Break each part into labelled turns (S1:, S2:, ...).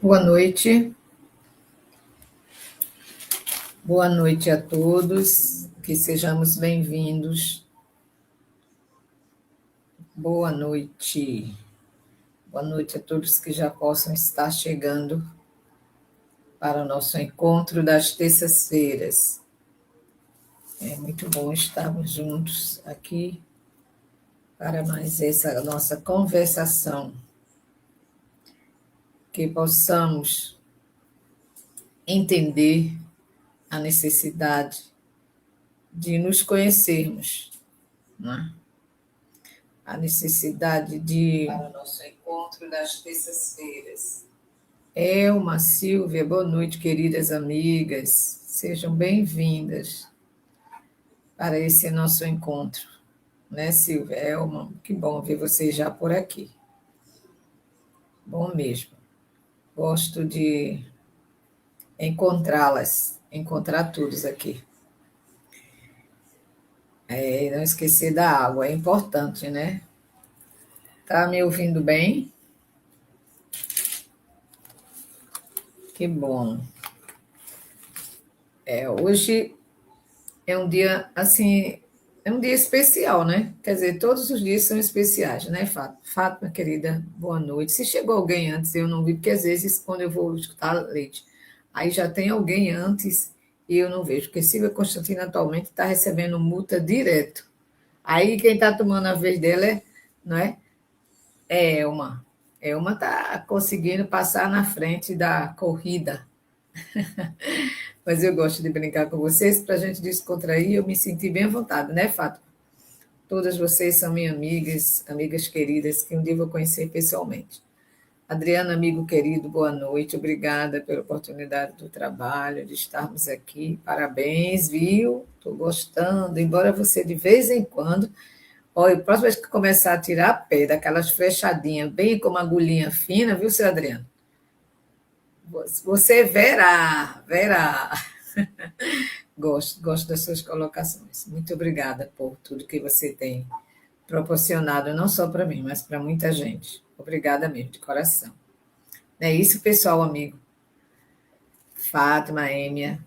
S1: Boa noite a todos, que sejamos bem-vindos. Boa noite a todos que já possam estar chegando para o nosso encontro das terças-feiras. É muito bom estarmos juntos aqui para mais essa nossa conversação, que possamos entender a necessidade de nos conhecermos, não é? A necessidade de... Para o nosso encontro das terças-feiras. Elma, Silvia, boa noite, queridas amigas. Sejam bem-vindas para esse nosso encontro. Né, Silvia? Elma, que bom ver vocês já por aqui. Bom mesmo. Gosto de encontrá-las, encontrar todos aqui. E não esquecer da água, é importante, né? Tá me ouvindo bem? Que bom. Hoje é um dia, assim, é um dia especial, né? Quer dizer, todos os dias são especiais, né, Fátima? Fátima, querida, boa noite. Se chegou alguém antes, eu não vi, porque às vezes, quando eu vou escutar Leite, aí já tem alguém antes e eu não vejo, porque Silvia Constantina atualmente está recebendo multa direto. Aí quem está tomando a vez dela não é? É Elma. Elma está conseguindo passar na frente da corrida. Mas eu gosto de brincar com vocês para a gente descontrair e eu me sentir bem à vontade, né, Fátima? Todas vocês são minhas amigas, amigas queridas, que um dia eu vou conhecer pessoalmente. Adriana, amigo querido, boa noite. Obrigada pela oportunidade do trabalho, de estarmos aqui. Parabéns, viu? Estou gostando, embora você de vez em quando... Olha, a próxima vez que começar a tirar pé daquelas flechadinhas, bem como agulhinha fina, viu, seu Adriano? Você verá. Gosto das suas colocações. Muito obrigada por tudo que você tem proporcionado, não só para mim, mas para muita gente. Obrigada mesmo, de coração. É isso, pessoal, amigo. Fátima, Êmia,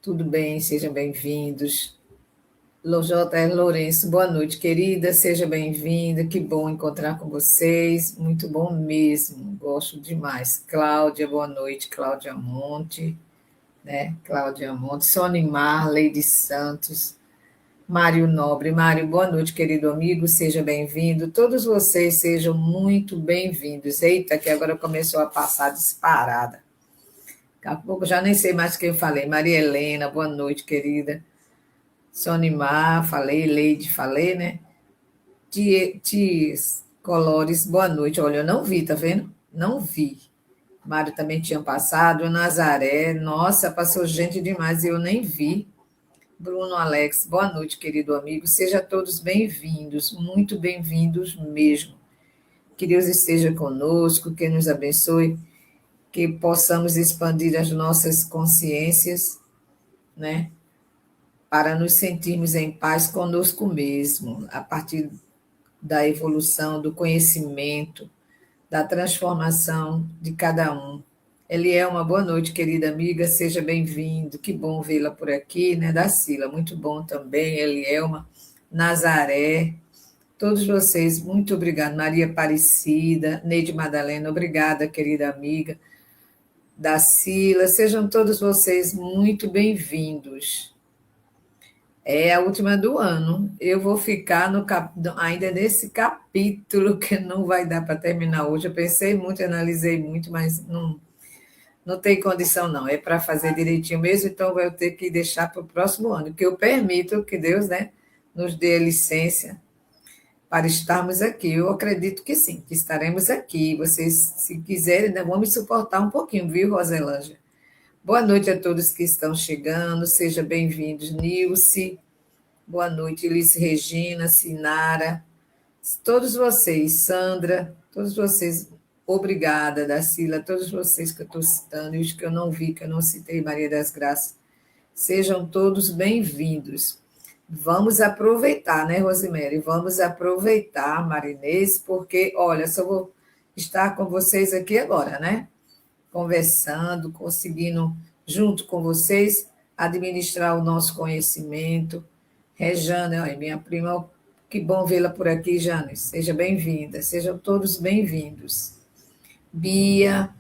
S1: tudo bem? Sejam bem-vindos. J.R. Lourenço, boa noite, querida, seja bem-vinda, que bom encontrar com vocês, muito bom mesmo, gosto demais. Cláudia, boa noite, Cláudia Monte, né? Cláudia Monte, Sonimar, Leide Santos, Mário Nobre. Mário, boa noite, querido amigo, seja bem-vindo. Todos vocês sejam muito bem-vindos. Eita, que agora começou a passar disparada. Daqui a pouco já nem sei mais o que eu falei. Maria Helena, boa noite, querida. Sonimar, falei. Leide, falei, né? Ties Colores, boa noite. Olha, eu não vi, tá vendo? Não vi. Mário também tinha passado. Nazaré, nossa, passou gente demais e eu nem vi. Bruno Alex, boa noite, querido amigo. Sejam todos bem-vindos, muito bem-vindos mesmo. Que Deus esteja conosco, que nos abençoe, que possamos expandir as nossas consciências, né? Para nos sentirmos em paz conosco mesmo, a partir da evolução, do conhecimento, da transformação de cada um. Elielma, boa noite, querida amiga, seja bem-vindo, que bom vê-la por aqui, né, Dacila, muito bom também, Elielma, Nazaré, todos vocês, muito obrigada, Maria Aparecida, Neide Madalena, obrigada, querida amiga, Dacila, sejam todos vocês muito bem-vindos. É a última do ano. Eu vou ficar ainda nesse capítulo que não vai dar para terminar hoje. Eu pensei muito, analisei muito, mas não tem condição, não. É para fazer direitinho mesmo, então vai ter que deixar para o próximo ano, que eu permito que Deus, né, nos dê licença para estarmos aqui. Eu acredito que sim, que estaremos aqui. Vocês, se quiserem, ainda vão me suportar um pouquinho, viu, Roselândia? Boa noite a todos que estão chegando. Sejam bem-vindos, Nilce. Boa noite, Elis Regina, Sinara, todos vocês, Sandra, todos vocês, obrigada, Dacila, todos vocês que eu estou citando, e os que eu não vi, que eu não citei, Maria das Graças, sejam todos bem-vindos. Vamos aproveitar, né, Rosemary? Vamos aproveitar, Marinês, porque, olha, só vou estar com vocês aqui agora, né? conversando, conseguindo, junto com vocês, administrar o nosso conhecimento. Rejane, olha, minha prima, que bom vê-la por aqui, Jane. Seja bem-vinda, sejam todos bem-vindos. Bia,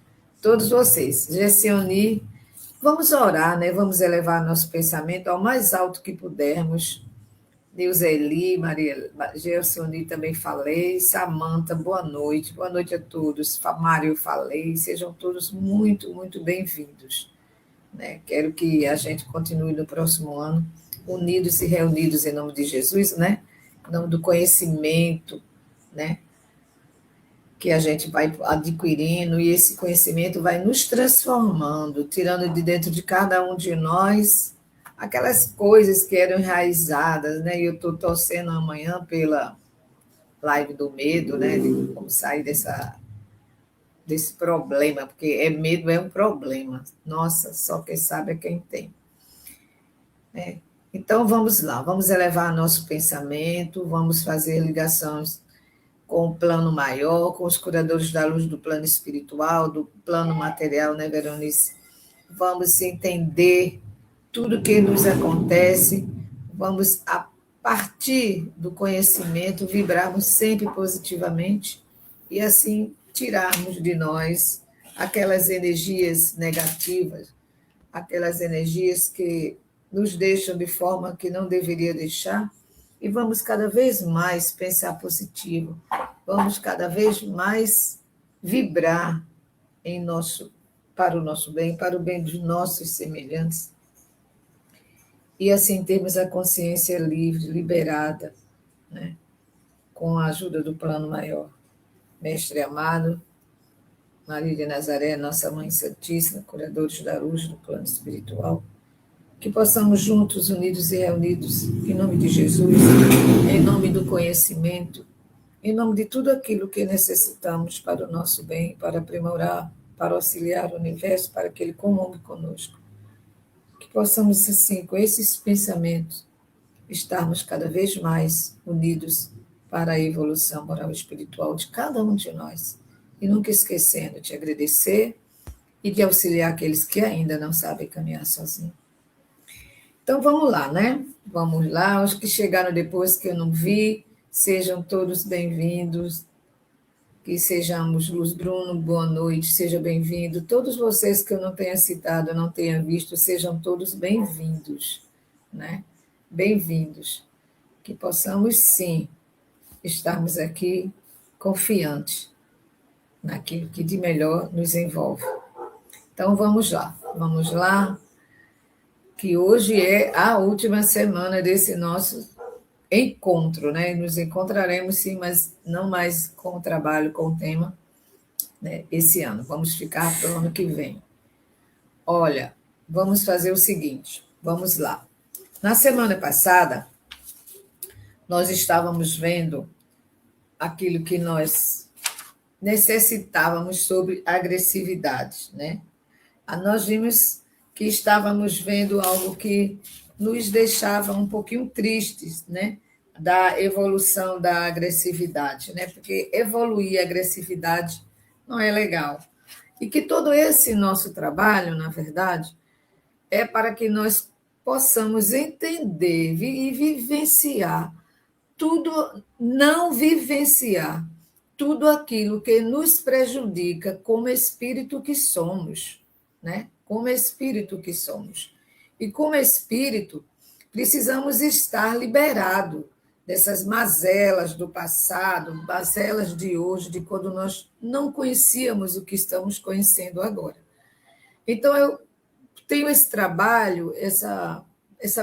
S1: todos vocês. Gessioni, vamos orar, né? Vamos elevar nosso pensamento ao mais alto que pudermos. Deus Eli, Maria, Gessioni também falei. Samanta, boa noite. Boa noite a todos. Mário, falei. Sejam todos muito, muito bem-vindos. Né? Quero que a gente continue no próximo ano unidos e reunidos em nome de Jesus, né? Em nome do conhecimento, né? Que a gente vai adquirindo e esse conhecimento vai nos transformando, tirando de dentro de cada um de nós aquelas coisas que eram enraizadas, né? E eu estou torcendo amanhã pela live do medo, né? De como sair desse problema, porque medo é um problema. Nossa, só quem sabe é quem tem. Né? Então vamos lá, vamos elevar nosso pensamento, vamos fazer ligações com o plano maior, com os curadores da luz do plano espiritual, do plano material, né, Veronice? Vamos entender tudo que nos acontece, vamos, a partir do conhecimento, vibrarmos sempre positivamente e assim tirarmos de nós aquelas energias negativas, aquelas energias que nos deixam de forma que não deveria deixar, e vamos cada vez mais pensar positivo, vamos cada vez mais vibrar para o nosso bem, para o bem dos nossos semelhantes, e assim termos a consciência livre, liberada, né? Com a ajuda do plano maior. Mestre amado, Maria de Nazaré, nossa Mãe Santíssima, curadores da luz do plano espiritual, que possamos juntos, unidos e reunidos, em nome de Jesus, em nome do conhecimento, em nome de tudo aquilo que necessitamos para o nosso bem, para aprimorar, para auxiliar o universo, para que ele comungue conosco. Que possamos, assim, com esses pensamentos, estarmos cada vez mais unidos para a evolução moral e espiritual de cada um de nós. E nunca esquecendo de agradecer e de auxiliar aqueles que ainda não sabem caminhar sozinhos. Então vamos lá, né? Vamos lá, os que chegaram depois que eu não vi, sejam todos bem-vindos, que sejamos, Luz Bruno, boa noite, seja bem-vindo. Todos vocês que eu não tenha citado, eu não tenha visto, sejam todos bem-vindos, né? Bem-vindos. Que possamos, sim, estarmos aqui confiantes naquilo que de melhor nos envolve. Então vamos lá, que hoje é a última semana desse nosso encontro, né? Nos encontraremos sim, mas não mais com o trabalho, com o tema, né? Esse ano. Vamos ficar para o ano que vem. Olha, vamos fazer o seguinte, vamos lá. Na semana passada, nós estávamos vendo aquilo que nós necessitávamos sobre agressividade, né? Nós vimos que estávamos vendo algo que nos deixava um pouquinho tristes, né? Da evolução da agressividade, né? Porque evoluir a agressividade não é legal. E que todo esse nosso trabalho, na verdade, é para que nós possamos entender e vivenciar tudo, não vivenciar tudo aquilo que nos prejudica como espírito que somos, né? Como espírito que somos. E como espírito, precisamos estar liberado dessas mazelas do passado, mazelas de hoje, de quando nós não conhecíamos o que estamos conhecendo agora. Então, eu tenho esse trabalho, essa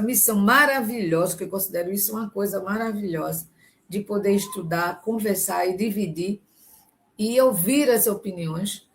S1: missão maravilhosa, que eu considero isso uma coisa maravilhosa, de poder estudar, conversar e dividir e ouvir as opiniões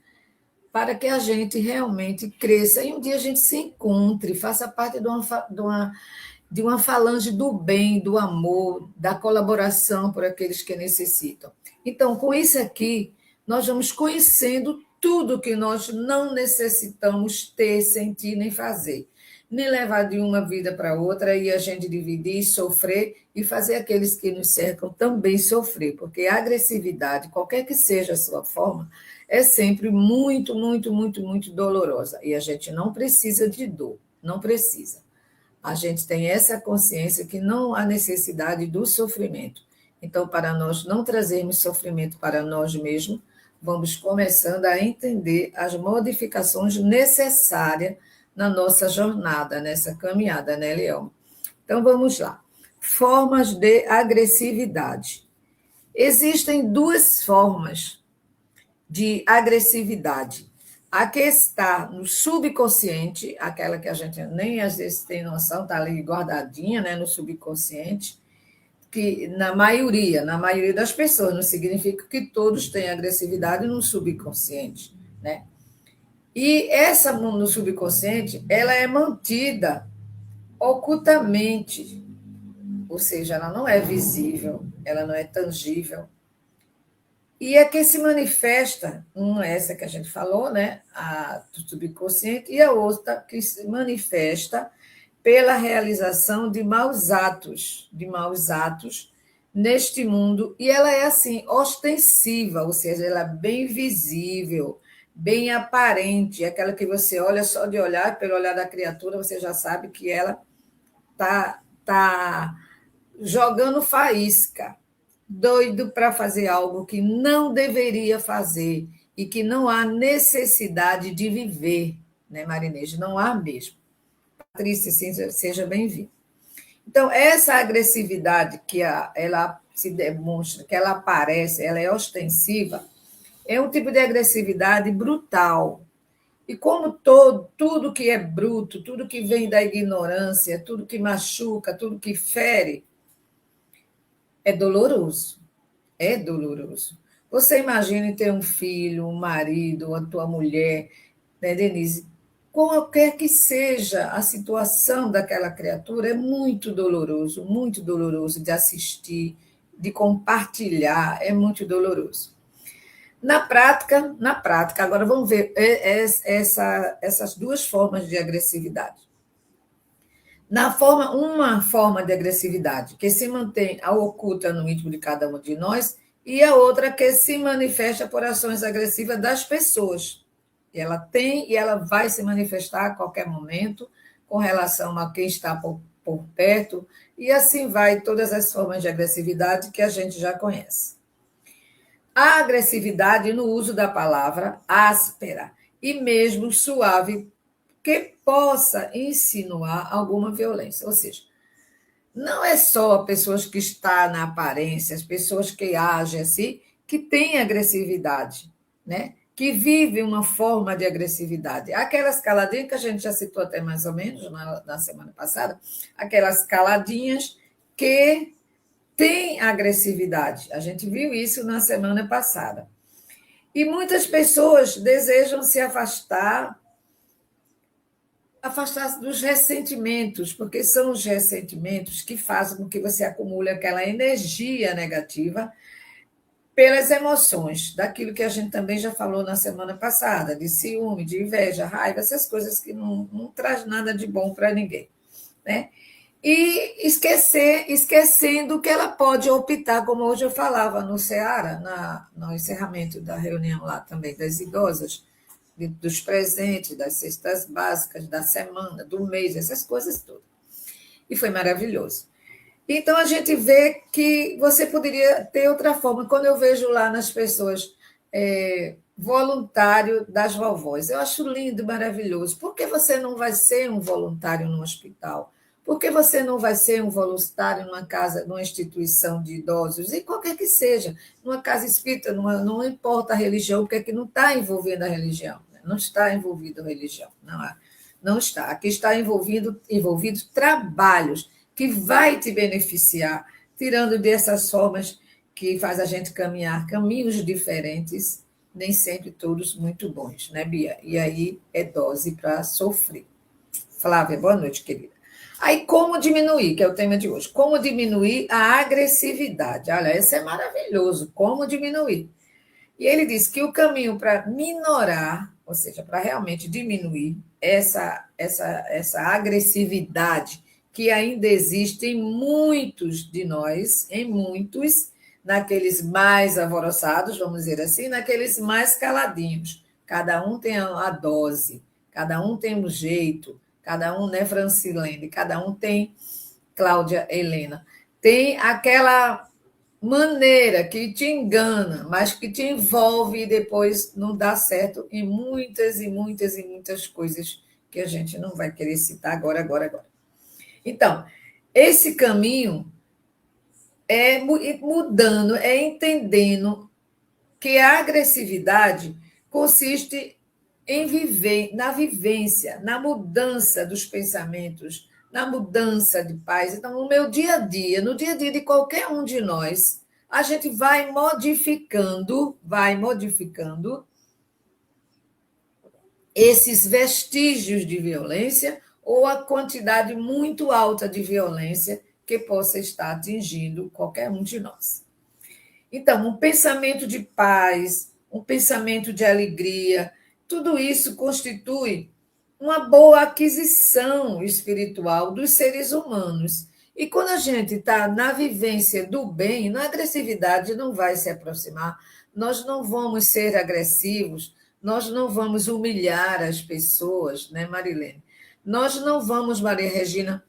S1: para que a gente realmente cresça e um dia a gente se encontre, faça parte de uma falange do bem, do amor, da colaboração por aqueles que necessitam. Então, com isso aqui, nós vamos conhecendo tudo que nós não necessitamos ter, sentir nem fazer. nem levar de uma vida para outra e a gente dividir, sofrer e fazer aqueles que nos cercam também sofrer, porque a agressividade, qualquer que seja a sua forma, é sempre muito, muito, muito, muito dolorosa. E a gente não precisa de dor, não precisa. A gente tem essa consciência que não há necessidade do sofrimento. Então, para nós não trazermos sofrimento para nós mesmos, vamos começando a entender as modificações necessárias na nossa jornada, nessa caminhada, né, Leão? Então, vamos lá. Formas de agressividade. Existem duas formas de agressividade. A que está no subconsciente, aquela que a gente nem às vezes tem noção, está ali guardadinha, né, no subconsciente, que na maioria das pessoas, não significa que todos têm agressividade no subconsciente, né? E essa no subconsciente, ela é mantida ocultamente, ou seja, ela não é visível, ela não é tangível. E é que se manifesta, uma é essa que a gente falou, né, a do subconsciente, e a outra que se manifesta pela realização de maus atos neste mundo, e ela é assim, ostensiva, ou seja, ela é bem visível, bem aparente, é aquela que você olha só de olhar, pelo olhar da criatura, você já sabe que ela tá jogando faísca, doido para fazer algo que não deveria fazer e que não há necessidade de viver, né, Marinejo? Não há mesmo. Patrícia, seja bem-vinda. Então, essa agressividade que ela se demonstra, que ela aparece, ela é ostensiva, é um tipo de agressividade brutal. E como tudo que é bruto, tudo que vem da ignorância, tudo que machuca, tudo que fere, é doloroso. É doloroso. Você imagine ter um filho, um marido, a tua mulher, né, Denise? Qualquer que seja a situação daquela criatura, é muito doloroso de assistir, de compartilhar, é muito doloroso. Na prática, agora vamos ver essas duas formas de agressividade. Uma forma de agressividade que se mantém oculta no íntimo de cada um de nós, e a outra que se manifesta por ações agressivas das pessoas. Ela tem e ela vai se manifestar a qualquer momento com relação a quem está por perto, e assim vai todas as formas de agressividade que a gente já conhece. A agressividade no uso da palavra áspera e mesmo suave que possa insinuar alguma violência. Ou seja, não é só pessoas que estão na aparência, as pessoas que agem assim, que têm agressividade, né? Que vivem uma forma de agressividade. Aquelas caladinhas que a gente já citou até mais ou menos na semana passada, aquelas caladinhas que têm agressividade. A gente viu isso na semana passada. E muitas pessoas desejam se afastar dos ressentimentos, porque são os ressentimentos que fazem com que você acumule aquela energia negativa pelas emoções, daquilo que a gente também já falou na semana passada, de ciúme, de inveja, raiva, essas coisas que não traz nada de bom para ninguém, né? E esquecendo que ela pode optar, como hoje eu falava no Ceará, no encerramento da reunião lá também das idosas, dos presentes, das cestas básicas, da semana, do mês, essas coisas todas. E foi maravilhoso. Então, a gente vê que você poderia ter outra forma. Quando eu vejo lá nas pessoas voluntário das vovós, eu acho lindo, maravilhoso. Por que você não vai ser um voluntário no hospital? Por que você não vai ser um voluntário numa casa, numa instituição de idosos, e qualquer que seja, numa casa espírita, não importa a religião, porque aqui não está envolvendo a religião, né? Não está envolvido a religião, não está. Aqui está envolvido trabalhos que vai te beneficiar, tirando dessas formas que faz a gente caminhar caminhos diferentes, nem sempre todos muito bons, né, Bia? E aí é dose para sofrer. Flávia, boa noite, querida. Aí, como diminuir, que é o tema de hoje, como diminuir a agressividade. Olha, esse é maravilhoso, como diminuir. E ele diz que o caminho para minorar, ou seja, para realmente diminuir, essa agressividade que ainda existe em muitos de nós, em muitos, naqueles mais alvoroçados, vamos dizer assim, naqueles mais caladinhos. Cada um tem a dose, cada um tem um jeito, cada um, né, Francilene, cada um tem, Cláudia Helena, tem aquela maneira que te engana, mas que te envolve e depois não dá certo em muitas e muitas e muitas coisas que a gente não vai querer citar agora. Então, esse caminho é mudando, é entendendo que a agressividade consiste em viver, na vivência, na mudança dos pensamentos, na mudança de paz. Então, no meu dia a dia, no dia a dia de qualquer um de nós, a gente vai modificando esses vestígios de violência ou a quantidade muito alta de violência que possa estar atingindo qualquer um de nós. Então, um pensamento de paz, um pensamento de alegria, tudo isso constitui uma boa aquisição espiritual dos seres humanos. E quando a gente está na vivência do bem, na agressividade não vai se aproximar, nós não vamos ser agressivos, nós não vamos humilhar as pessoas, né, Marilene? Nós não vamos, Maria Regina,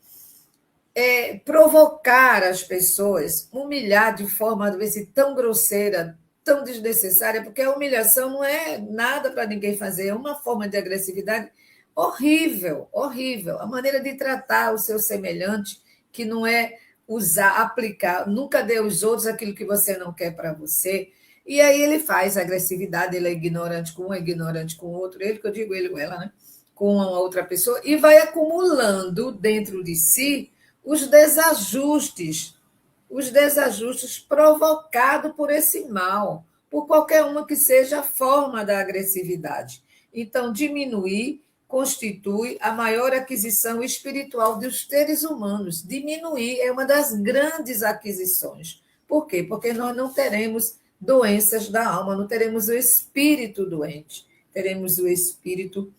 S1: provocar as pessoas, humilhar de forma, às vezes, tão grosseira, tão desnecessária, porque a humilhação não é nada para ninguém fazer, é uma forma de agressividade horrível, horrível. A maneira de tratar o seu semelhante, que não é usar, aplicar, nunca dê aos outros aquilo que você não quer para você. E aí ele faz agressividade, ele é ignorante com um, é ignorante com o outro, ele que eu digo, ele ou ela, né? Com uma outra pessoa, e vai acumulando dentro de si os desajustes provocados por esse mal, por qualquer uma que seja a forma da agressividade. Então, diminuir constitui a maior aquisição espiritual dos seres humanos. Diminuir é uma das grandes aquisições. Por quê? Porque nós não teremos doenças da alma, não teremos o espírito doente, teremos o espírito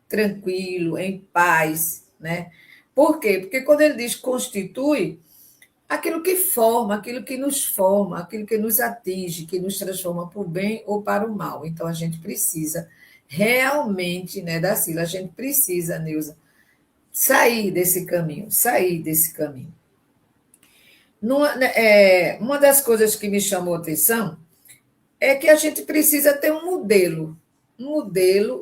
S1: tranquilo, em paz, né? Por quê? Porque quando ele diz constitui, aquilo que nos atinge, que nos transforma para o bem ou para o mal. Então, a gente precisa realmente, né, Darcila, a gente precisa, Neuza, sair desse caminho, sair desse caminho. Uma das coisas que me chamou a atenção é que a gente precisa ter um modelo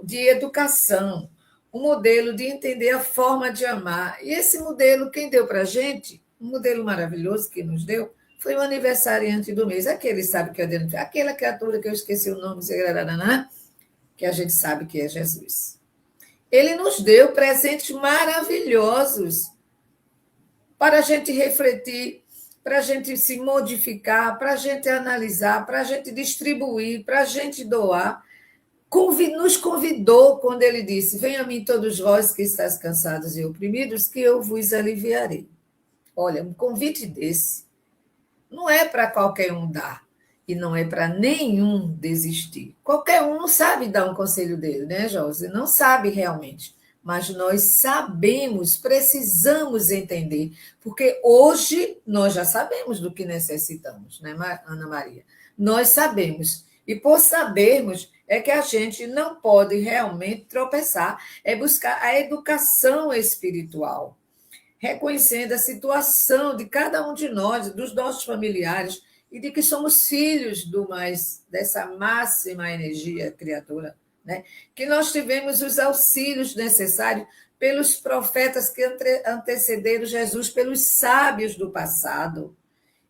S1: de educação, um modelo de entender a forma de amar. E esse modelo, quem deu para a gente, um modelo maravilhoso que nos deu, foi o aniversariante do mês. Aquele sabe que eu dentro, aquela criatura que eu esqueci o nome, que a gente sabe que é Jesus. Ele nos deu presentes maravilhosos para a gente refletir, para a gente se modificar, para a gente analisar, para a gente distribuir, para a gente doar. Nos convidou quando ele disse: Venha a mim todos vós que estáis cansados e oprimidos, que eu vos aliviarei. Olha, um convite desse não é para qualquer um dar, e não é para nenhum desistir. Qualquer um não sabe dar um conselho dele, né, Josi? Não sabe realmente. Mas nós sabemos, precisamos entender, porque hoje nós já sabemos do que necessitamos, né, Ana Maria? Nós sabemos. E por sabermos, é que a gente não pode realmente tropeçar, é buscar a educação espiritual, reconhecendo a situação de cada um de nós, dos nossos familiares, e de que somos filhos dessa máxima energia criadora, né? Que nós tivemos os auxílios necessários pelos profetas que antecederam Jesus, pelos sábios do passado,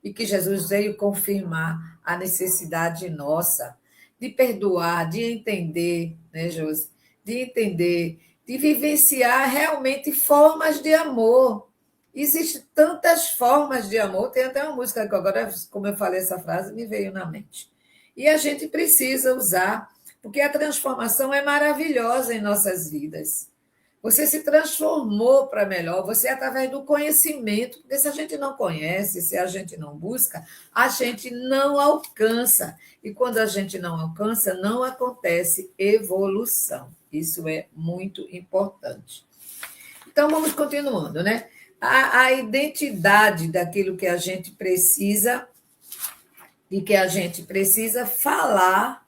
S1: e que Jesus veio confirmar a necessidade nossa de perdoar, de entender, né, Josi? De entender, de vivenciar realmente formas de amor. Existem tantas formas de amor, tem até uma música que agora, como eu falei essa frase, me veio na mente. E a gente precisa usar, porque a transformação é maravilhosa em nossas vidas. Você se transformou para melhor, você através do conhecimento, porque se a gente não conhece, se a gente não busca, a gente não alcança. E quando a gente não alcança, não acontece evolução. Isso é muito importante. Então, vamos continuando, né? A identidade daquilo que a gente precisa e que a gente precisa falar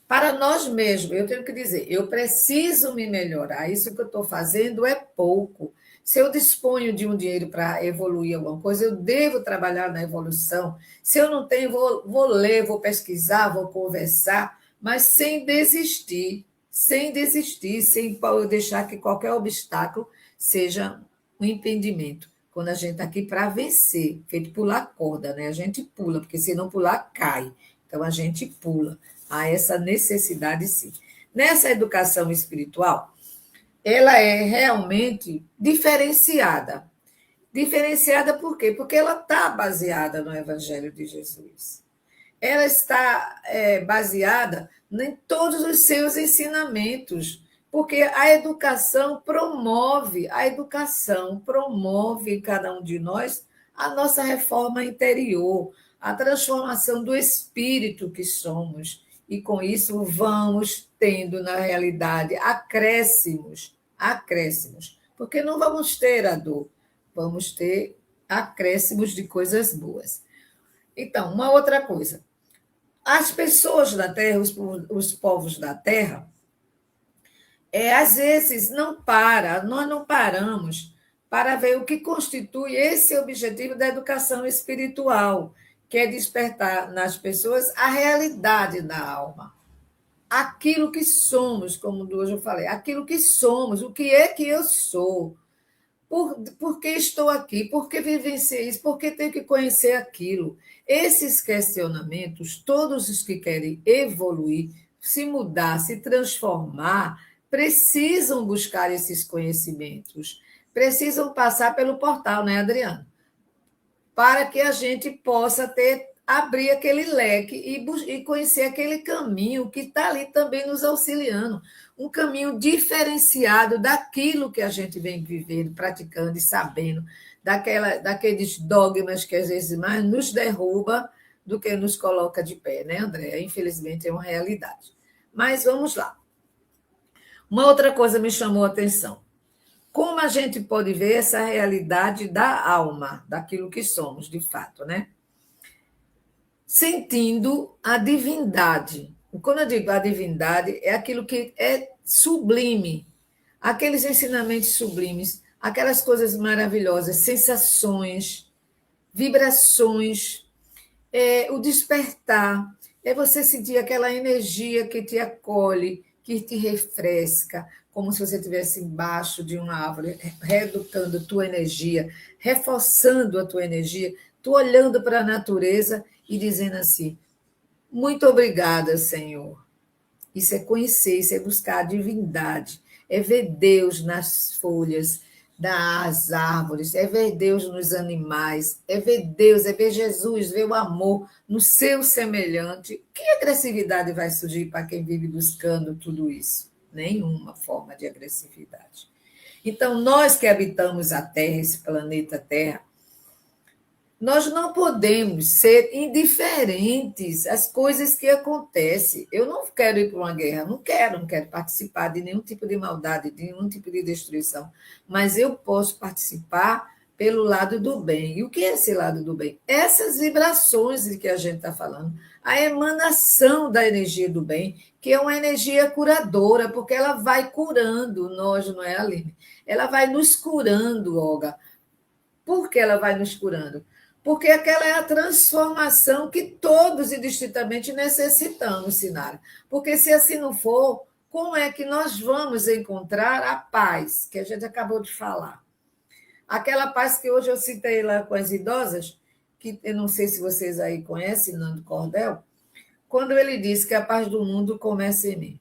S1: para nós mesmos. Eu tenho que dizer, eu preciso me melhorar. Isso que eu estou fazendo é pouco. Se eu disponho de um dinheiro para evoluir alguma coisa, eu devo trabalhar na evolução. Se eu não tenho, vou ler, vou pesquisar, vou conversar, mas sem desistir, sem deixar que qualquer obstáculo seja um impedimento. Quando a gente está aqui para vencer, feito pular corda, né? A gente pula, porque se não pular, cai. Então a gente pula. Há essa necessidade, sim. Nessa educação espiritual, ela é realmente diferenciada. Diferenciada por quê? Porque ela está baseada no Evangelho de Jesus. Ela está baseada em todos os seus ensinamentos, porque a educação promove em cada um de nós a nossa reforma interior, a transformação do espírito que somos. E com isso vamos tendo, na realidade, acréscimos, porque não vamos ter a dor, vamos ter acréscimos de coisas boas. Então, uma outra coisa. As pessoas da Terra, os povos da Terra, às vezes nós não paramos para ver o que constitui esse objetivo da educação espiritual, que é despertar nas pessoas a realidade da alma. Aquilo que somos, como hoje eu falei, aquilo que somos, o que é que eu sou, por que estou aqui, por que vivenciei isso, por que tenho que conhecer aquilo. Esses questionamentos, todos os que querem evoluir, se mudar, se transformar, precisam buscar esses conhecimentos, precisam passar pelo portal, né, Adriana? Para que a gente possa abrir aquele leque e conhecer aquele caminho que está ali também nos auxiliando, um caminho diferenciado daquilo que a gente vem vivendo, praticando e sabendo, daqueles dogmas que às vezes mais nos derruba do que nos coloca de pé, né, André? Infelizmente é uma realidade. Mas vamos lá. Uma outra coisa me chamou a atenção. Como a gente pode ver essa realidade da alma, daquilo que somos, de fato, né? Sentindo a divindade. Quando eu digo a divindade, é aquilo que é sublime, aqueles ensinamentos sublimes, aquelas coisas maravilhosas, sensações, vibrações, o despertar, é você sentir aquela energia que te acolhe, que te refresca, como se você estivesse embaixo de uma árvore, reeducando tua energia, reforçando a tua energia, tu olhando para a natureza e dizendo assim: muito obrigada, Senhor. Isso é conhecer, isso é buscar a divindade, é ver Deus nas folhas das árvores, é ver Deus nos animais, é ver Deus, é ver Jesus, ver o amor no seu semelhante. Que agressividade vai surgir para quem vive buscando tudo isso? Nenhuma forma de agressividade. Então, nós que habitamos a Terra, esse planeta Terra, nós não podemos ser indiferentes às coisas que acontecem. Eu não quero ir para uma guerra, não quero participar de nenhum tipo de maldade, de nenhum tipo de destruição, mas eu posso participar pelo lado do bem. E o que é esse lado do bem? Essas vibrações de que a gente está falando, a emanação da energia do bem, que é uma energia curadora, porque ela vai curando nós, não é, Aline? Ela vai nos curando, Olga. Por que ela vai nos curando? Porque aquela é a transformação que todos indistintamente necessitamos, Sinara. Porque se assim não for, como é que nós vamos encontrar a paz que a gente acabou de falar? Aquela paz que hoje eu citei lá com as idosas, que eu não sei se vocês aí conhecem, Nando Cordel, quando ele diz que a paz do mundo começa em mim.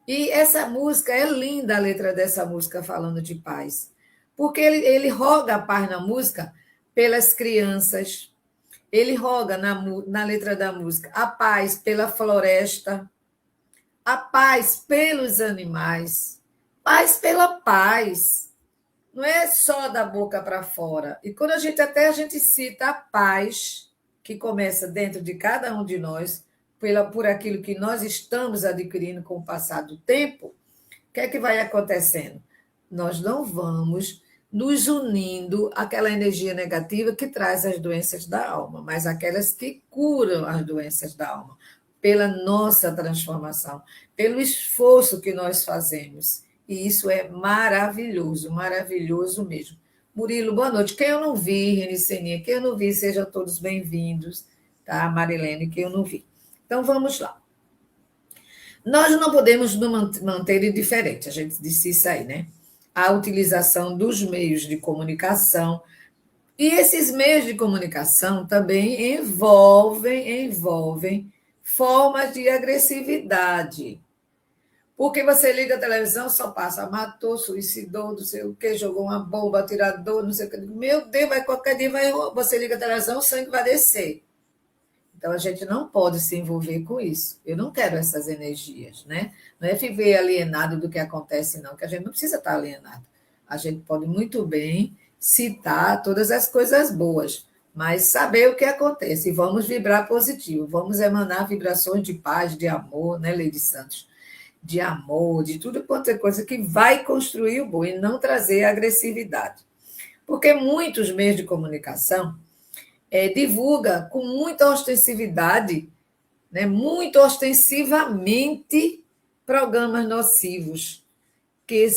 S1: E essa música, é linda a letra dessa música falando de paz. Porque ele roga a paz na música pelas crianças, ele roga na letra da música a paz pela floresta, a paz pelos animais, paz pela paz. Não é só da boca para fora. E quando a gente cita a paz que começa dentro de cada um de nós, por aquilo que nós estamos adquirindo com o passar do tempo, que é que vai acontecendo? Nós não vamos nos unindo àquela energia negativa que traz as doenças da alma, mas aquelas que curam as doenças da alma, pela nossa transformação, pelo esforço que nós fazemos. E isso é maravilhoso, maravilhoso mesmo. Murilo, boa noite. Quem eu não vi, Reniceninha, quem eu não vi, sejam todos bem-vindos, tá? Marilene, quem eu não vi. Então, vamos lá. Nós não podemos nos manter indiferentes, a gente disse isso aí, né? A utilização dos meios de comunicação. E esses meios de comunicação também envolvem formas de agressividade. Porque você liga a televisão, só passa, matou, suicidou, não sei o quê, jogou uma bomba, atirador, não sei o quê. Meu Deus, vai qualquer dia, você liga a televisão, o sangue vai descer. Então, a gente não pode se envolver com isso. Eu não quero essas energias, né? Não é viver alienado do que acontece, não, que a gente não precisa estar alienado. A gente pode muito bem citar todas as coisas boas, mas saber o que acontece. E vamos vibrar positivo, vamos emanar vibrações de paz, de amor, né, Lady Santos? De amor, de tudo quanto é coisa que vai construir o bom e não trazer agressividade. Porque muitos meios de comunicação divulga com muita ostensividade, né, muito ostensivamente, programas nocivos que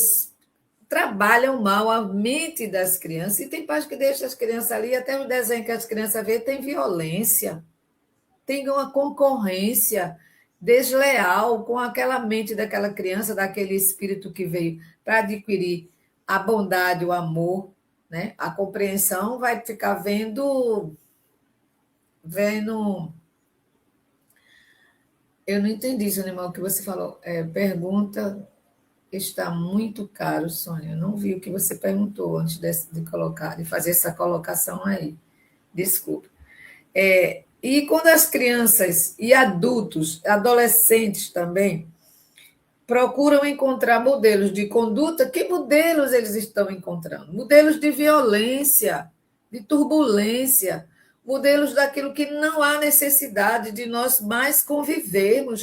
S1: trabalham mal a mente das crianças. E tem pais que deixam as crianças ali, até o desenho que as crianças veem tem violência, tem uma concorrência desleal com aquela mente daquela criança, daquele espírito que veio para adquirir a bondade, o amor, né? A compreensão vai ficar vendo. Eu não entendi isso, animal, que você falou. Pergunta está muito caro, Sônia. Eu não vi o que você perguntou antes de fazer essa colocação aí. Desculpa. E quando as crianças e adultos, adolescentes também, procuram encontrar modelos de conduta, que modelos eles estão encontrando? Modelos de violência, de turbulência, modelos daquilo que não há necessidade de nós mais convivermos,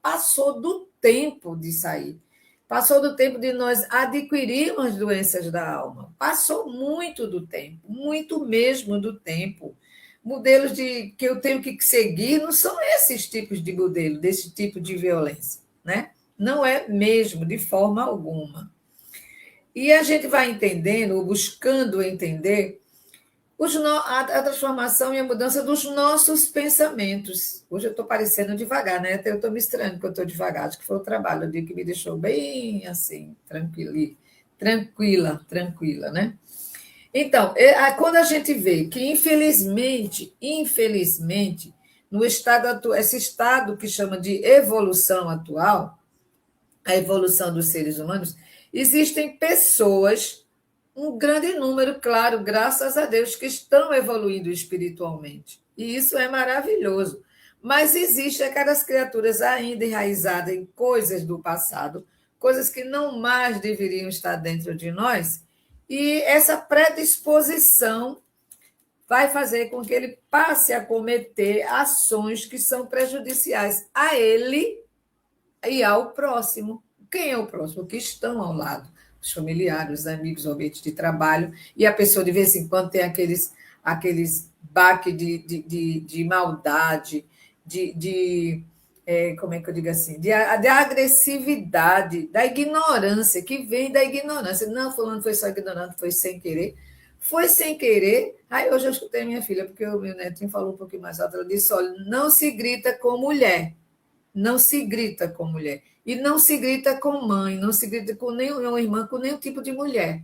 S1: passou do tempo de sair. Passou do tempo de nós adquirirmos doenças da alma. Passou muito do tempo, muito mesmo do tempo. Modelos que eu tenho que seguir não são esses tipos de modelo, desse tipo de violência, né? Não é mesmo, de forma alguma. E a gente vai entendendo, ou buscando entender, a transformação e a mudança dos nossos pensamentos. Hoje eu estou parecendo devagar, né? Até eu estou me estranhando porque eu estou devagar. Acho que foi o trabalho, o dia que me deixou bem assim, tranquila, né? Então, quando a gente vê que, infelizmente, no estado esse estado que chama de evolução atual, a evolução dos seres humanos, existem pessoas, um grande número, claro, graças a Deus, que estão evoluindo espiritualmente. E isso é maravilhoso. Mas existem aquelas criaturas ainda enraizadas em coisas do passado, coisas que não mais deveriam estar dentro de nós, e essa predisposição vai fazer com que ele passe a cometer ações que são prejudiciais a ele e ao próximo. Quem é o próximo? Que estão ao lado. Os familiares, os amigos, o ambiente de trabalho. E a pessoa, de vez em quando, tem aqueles baques de maldade, como é que eu digo assim? De agressividade, da ignorância, que vem da ignorância. Não, fulano foi só ignorante, foi sem querer. Foi sem querer. Aí hoje eu escutei minha filha, porque o meu netinho falou um pouquinho mais alto. Ela disse: olha, não se grita com mulher. Não se grita com mulher. E não se grita com mãe, não se grita com nenhuma irmã, com nenhum tipo de mulher.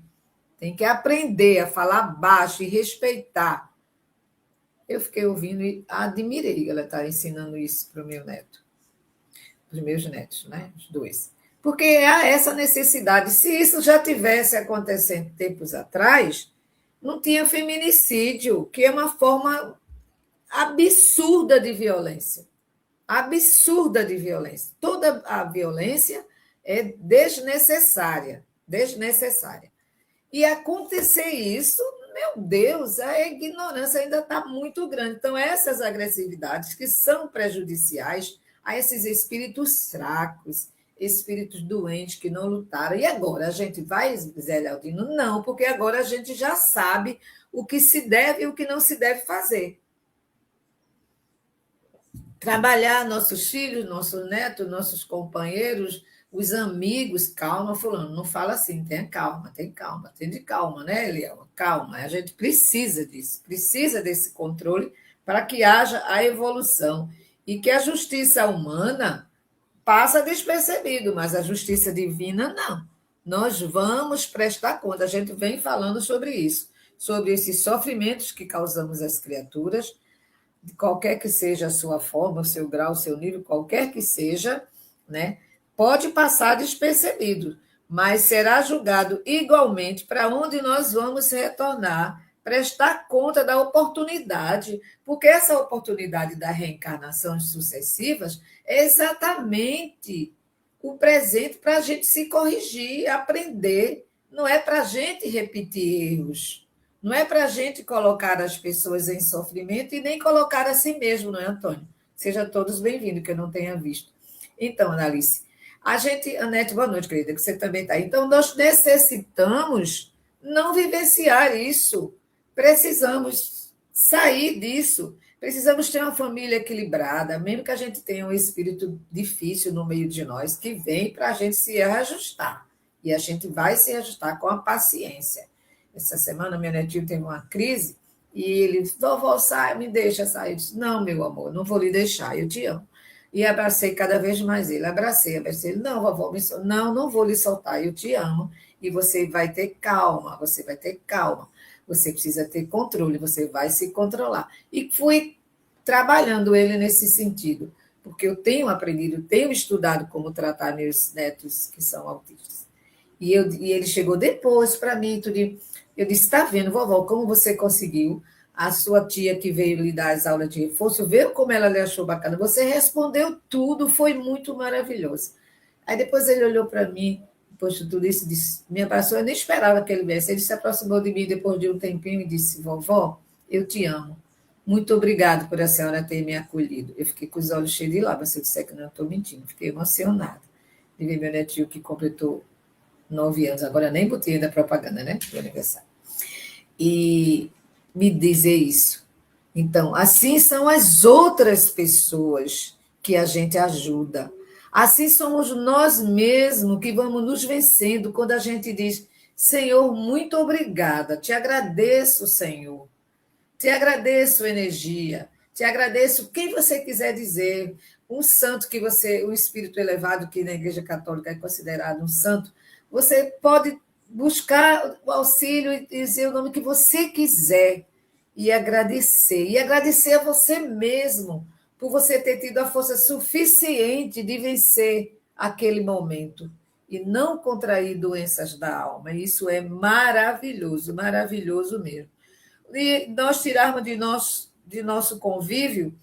S1: Tem que aprender a falar baixo e respeitar. Eu fiquei ouvindo e admirei que ela está ensinando isso para o meu neto. Os meus netos, né? Os dois. Porque há essa necessidade. Se isso já tivesse acontecendo tempos atrás, não tinha feminicídio, que é uma forma absurda de violência. Absurda de violência. Toda a violência é desnecessária. E acontecer isso, meu Deus, a ignorância ainda está muito grande. Então, essas agressividades que são prejudiciais a esses espíritos fracos, espíritos doentes que não lutaram. E agora, a gente vai, Zé Lealdino? Não, porque agora a gente já sabe o que se deve e o que não se deve fazer. Trabalhar nossos filhos, nossos netos, nossos companheiros, os amigos, calma, fulano, não fala assim, tenha calma, tem de calma, né, Eliel? Calma, a gente precisa disso, precisa desse controle para que haja a evolução e que a justiça humana passa despercebido, mas a justiça divina não. Nós vamos prestar conta, a gente vem falando sobre isso, sobre esses sofrimentos que causamos às criaturas, de qualquer que seja a sua forma, o seu grau, o seu nível, qualquer que seja, né, pode passar despercebido, mas será julgado igualmente para onde nós vamos retornar, prestar conta da oportunidade, porque essa oportunidade da reencarnação sucessivas é exatamente o presente para a gente se corrigir, aprender, não é para a gente repetir erros. Não é para a gente colocar as pessoas em sofrimento e nem colocar a si mesmo, não é, Antônio? Sejam todos bem-vindos, que eu não tenha visto. Então, Analice, a gente, Anete, boa noite, querida, que você também está aí. Então, nós necessitamos não vivenciar isso. Precisamos sair disso. Precisamos ter uma família equilibrada, mesmo que a gente tenha um espírito difícil no meio de nós, que vem para a gente se reajustar. E a gente vai se ajustar com a paciência. Essa semana, meu netinho teve uma crise e ele disse, vovó, sai, me deixa sair. Eu disse, não, meu amor, não vou lhe deixar, eu te amo. E abracei cada vez mais ele, abracei ele. Não, vovó, não vou lhe soltar, eu te amo. E você vai ter calma, você vai ter calma. Você precisa ter controle, você vai se controlar. E fui trabalhando ele nesse sentido, porque eu tenho aprendido, tenho estudado como tratar meus netos que são autistas. E ele chegou depois para mim, tudo. Eu disse, está vendo, vovó, como você conseguiu? A sua tia que veio lhe dar as aulas de reforço, viu como ela lhe achou bacana? Você respondeu tudo, foi muito maravilhoso. Aí depois ele olhou para mim, depois de tudo isso, disse, me abraçou, eu nem esperava que ele viesse. Ele se aproximou de mim depois de um tempinho e disse, vovó, eu te amo. Muito obrigado por a senhora ter me acolhido. Eu fiquei com os olhos cheios de lágrimas, se eu disser que não estou mentindo. Fiquei emocionada de ver meu netinho que completou 9 anos, agora nem botei ainda propaganda, né? Do aniversário. E me dizer isso. Então, assim são as outras pessoas que a gente ajuda. Assim somos nós mesmos que vamos nos vencendo quando a gente diz: Senhor, muito obrigada, te agradeço, Senhor. Te agradeço, energia. Te agradeço quem você quiser dizer. Um santo que você, um espírito elevado que na Igreja Católica é considerado um santo, você pode buscar o auxílio e dizer o nome que você quiser e agradecer. E agradecer a você mesmo por você ter tido a força suficiente de vencer aquele momento e não contrair doenças da alma. Isso é maravilhoso, maravilhoso mesmo. E nós tirarmos de nosso convívio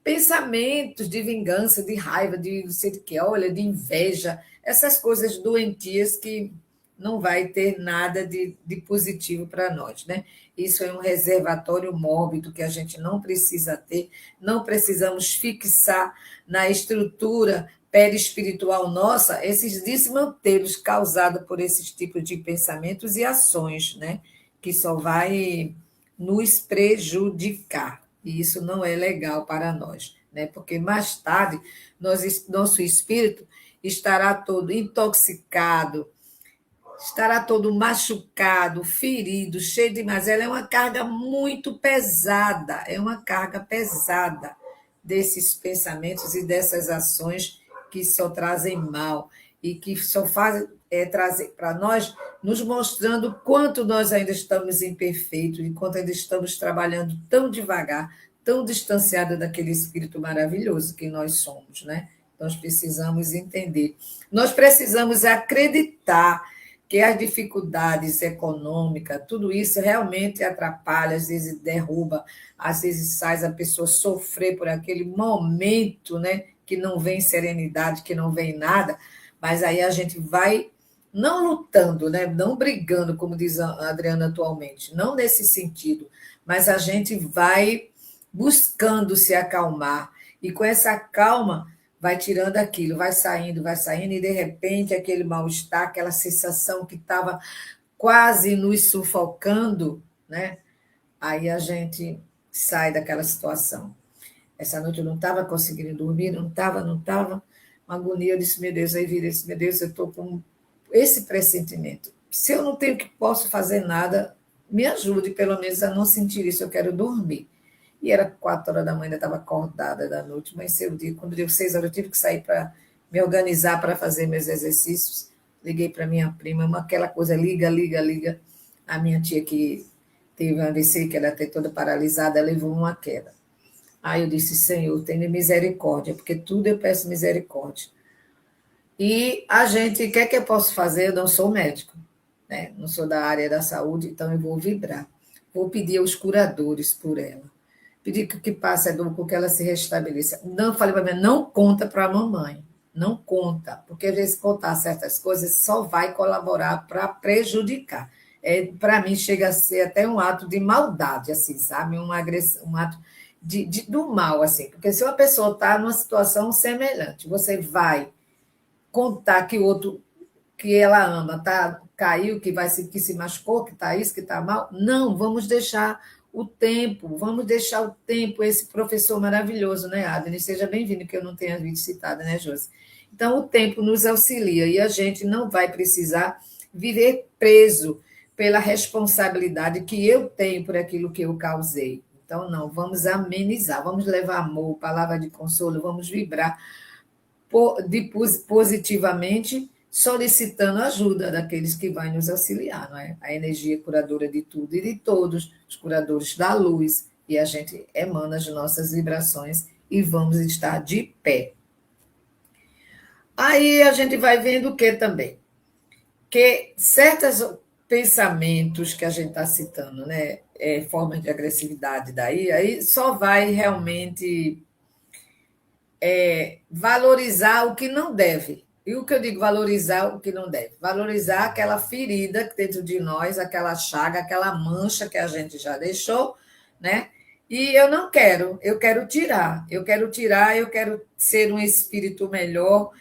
S1: pensamentos de vingança, de raiva, de não sei o que, olha, de inveja, essas coisas doentias que não vai ter nada de positivo para nós, né? Isso é um reservatório mórbido que a gente não precisa ter, não precisamos fixar na estrutura perispiritual nossa esses desmantelos causados por esses tipos de pensamentos e ações, né? Que só vai nos prejudicar. E isso não é legal para nós, né? Porque mais tarde nosso espírito estará todo intoxicado, estará todo machucado, ferido, cheio de mazela. É uma carga muito pesada, é uma carga pesada desses pensamentos e dessas ações que só trazem mal e que só fazem trazer para nós, nos mostrando quanto nós ainda estamos imperfeitos e quanto ainda estamos trabalhando tão devagar, tão distanciado daquele espírito maravilhoso que nós somos, né? Nós precisamos entender. Nós precisamos acreditar que as dificuldades econômicas, tudo isso realmente atrapalha, às vezes derruba, às vezes faz a pessoa sofrer por aquele momento, né? Que não vem serenidade, que não vem nada, mas aí a gente vai não lutando, né? Não brigando, como diz a Adriana atualmente, não nesse sentido, mas a gente vai buscando se acalmar, e com essa calma vai tirando aquilo, vai saindo, e de repente aquele mal-estar, aquela sensação que estava quase nos sufocando, né? Aí a gente sai daquela situação. Essa noite eu não estava conseguindo dormir, não estava. Uma agonia, eu disse, meu Deus, aí virei, disse, meu Deus, eu estou com esse pressentimento. Se eu não tenho que posso fazer nada, me ajude pelo menos a não sentir isso, eu quero dormir. E era 4 horas da manhã, ainda estava acordada da noite, mas seu dia, quando deu 6 horas, eu tive que sair para me organizar para fazer meus exercícios. Liguei para minha prima, aquela coisa, liga, liga, liga. A minha tia que teve um AVC, que ela até toda paralisada, levou uma queda. Aí eu disse, Senhor, tenha misericórdia, porque tudo eu peço misericórdia. E a gente, o que é que eu posso fazer? Eu não sou médico, né? Não sou da área da saúde, então eu vou vibrar. Vou pedir aos curadores por ela. Pedir que passe a dor, que ela se restabeleça. Não, falei para mim, não conta para a mamãe. Não conta, porque às vezes contar certas coisas só vai colaborar para prejudicar. Para mim, chega a ser até um ato de maldade, assim, sabe? Um ato do mal, assim. Porque se uma pessoa está numa situação semelhante, você vai contar que o outro que ela ama caiu, que se machucou, que está isso, que está mal. Não, vamos deixar o tempo, esse professor maravilhoso, né, Adne? Seja bem-vindo, que eu não tenha visto citada, né, Josi? Então, o tempo nos auxilia e a gente não vai precisar viver preso pela responsabilidade que eu tenho por aquilo que eu causei. Então, não, vamos amenizar, vamos levar amor, palavra de consolo, vamos vibrar positivamente, solicitando ajuda daqueles que vão nos auxiliar, não é? A energia curadora de tudo e de todos, os curadores da luz, e a gente emana as nossas vibrações e vamos estar de pé. Aí a gente vai vendo o que também? Que certos pensamentos que a gente está citando, né? Formas de agressividade aí só vai realmente valorizar o que não deve. E o que eu digo valorizar o que não deve? Valorizar aquela ferida que dentro de nós, aquela chaga, aquela mancha que a gente já deixou, né? E eu não quero, eu quero ser um espírito melhor,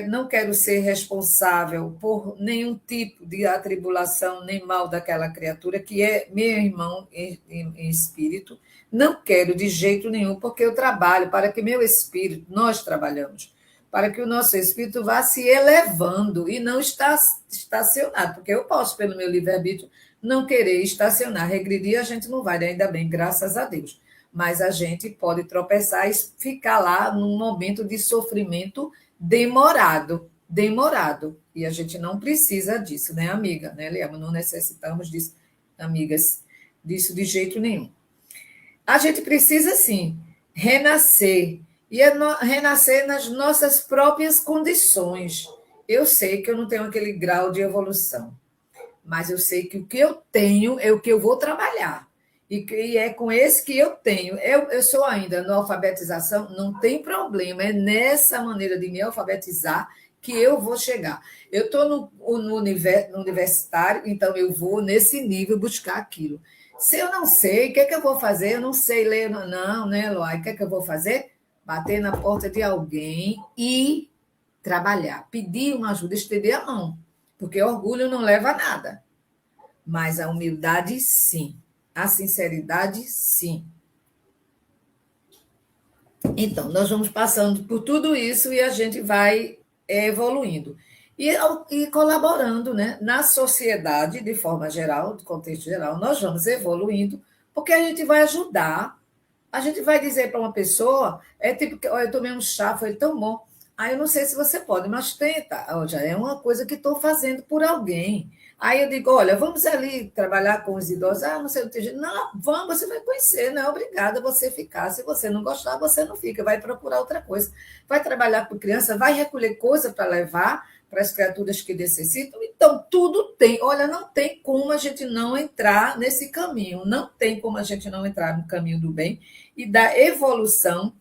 S1: não quero ser responsável por nenhum tipo de atribulação nem mal daquela criatura que é meu irmão em espírito. Não quero de jeito nenhum, porque eu trabalho para que meu espírito, nós trabalhamos, para que o nosso espírito vá se elevando e não estacionado, porque eu posso, pelo meu livre-arbítrio, não querer estacionar, regredir, a gente não vai, ainda bem, graças a Deus. Mas a gente pode tropeçar e ficar lá num momento de sofrimento demorado. E a gente não precisa disso, né, amiga? Né, Liama? Não necessitamos disso, amigas, disso de jeito nenhum. A gente precisa, sim, renascer. E renascer nas nossas próprias condições. Eu sei que eu não tenho aquele grau de evolução, mas eu sei que o que eu tenho é o que eu vou trabalhar. E é com esse que eu tenho. Eu sou ainda na alfabetização, não tem problema, é nessa maneira de me alfabetizar que eu vou chegar. Eu estou no universitário, então eu vou nesse nível buscar aquilo. Se eu não sei, o que é que eu vou fazer? Eu não sei ler, não, né, Eloy? O que é que eu vou fazer? Bater na porta de alguém e trabalhar, pedir uma ajuda, estender a mão, porque orgulho não leva a nada, mas a humildade, sim, a sinceridade, sim. Então, nós vamos passando por tudo isso e a gente vai evoluindo. E colaborando, né? Na sociedade, de forma geral, do contexto geral, nós vamos evoluindo, porque a gente vai ajudar. A gente vai dizer para uma pessoa, tipo, eu tomei um chá, foi tão bom. Aí eu não sei se você pode, mas tenta. Já é uma coisa que estou fazendo por alguém. Aí eu digo, olha, vamos ali trabalhar com os idosos. Não sei o que. Não, vamos, você vai conhecer, não é obrigada a você ficar. Se você não gostar, você não fica, vai procurar outra coisa. Vai trabalhar com criança, vai recolher coisa para levar para as criaturas que necessitam. Então, tudo tem. Olha, não tem como a gente não entrar nesse caminho. Não tem como a gente não entrar no caminho do bem e da evolução,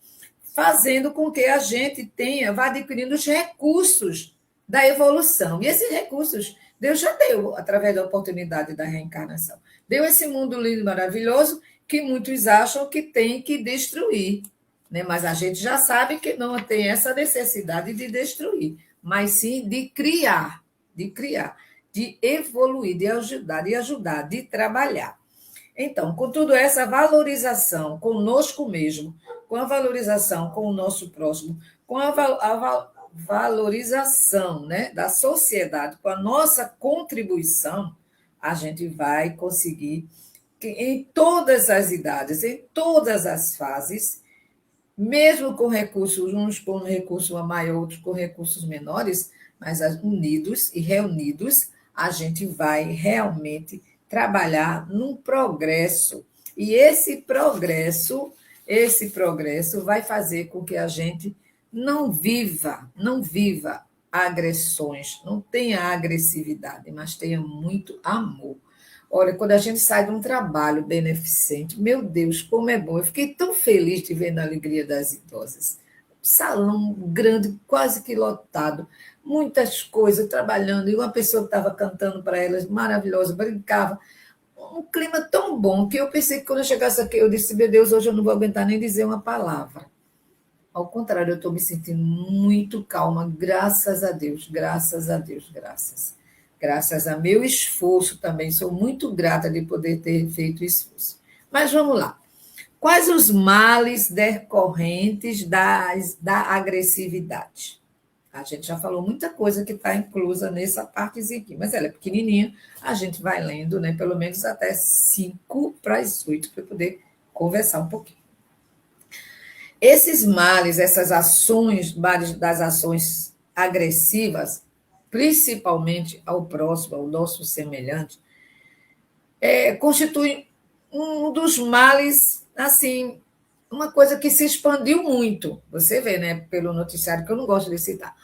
S1: fazendo com que a gente vá adquirindo os recursos da evolução. E esses recursos Deus já deu através da oportunidade da reencarnação. Deu esse mundo lindo e maravilhoso que muitos acham que tem que destruir. né? Mas a gente já sabe que não tem essa necessidade de destruir, mas sim de criar, de evoluir, de ajudar, de trabalhar. Então, com toda essa valorização conosco mesmo, com a valorização com o nosso próximo, com valorização, né, da sociedade, com a nossa contribuição, a gente vai conseguir que em todas as idades, em todas as fases, mesmo com recursos, uns com recurso maior, outros com recursos menores, mas unidos e reunidos, a gente vai realmente trabalhar num progresso. E esse progresso vai fazer com que a gente não viva agressões, não tenha agressividade, mas tenha muito amor. Olha, quando a gente sai de um trabalho beneficente, meu Deus, como é bom. Eu fiquei tão feliz de ver na alegria das idosas. Salão grande, quase que lotado, muitas coisas trabalhando, e uma pessoa que estava cantando para elas, maravilhosa, brincava. Um clima tão bom que eu pensei que quando eu chegasse aqui, eu disse, meu Deus, hoje eu não vou aguentar nem dizer uma palavra. Ao contrário, eu estou me sentindo muito calma, graças a Deus, graças a Deus, graças. Graças a meu esforço também, sou muito grata de poder ter feito esforço. Mas vamos lá. Quais os males decorrentes da agressividade? A gente já falou muita coisa que está inclusa nessa partezinha aqui, mas ela é pequenininha, a gente vai lendo, né, pelo menos até 5 para as 8, para poder conversar um pouquinho. Esses males, essas ações, das ações agressivas, principalmente ao próximo, ao nosso semelhante, constituem um dos males, assim, uma coisa que se expandiu muito. Você vê, né, pelo noticiário, que eu não gosto de citar,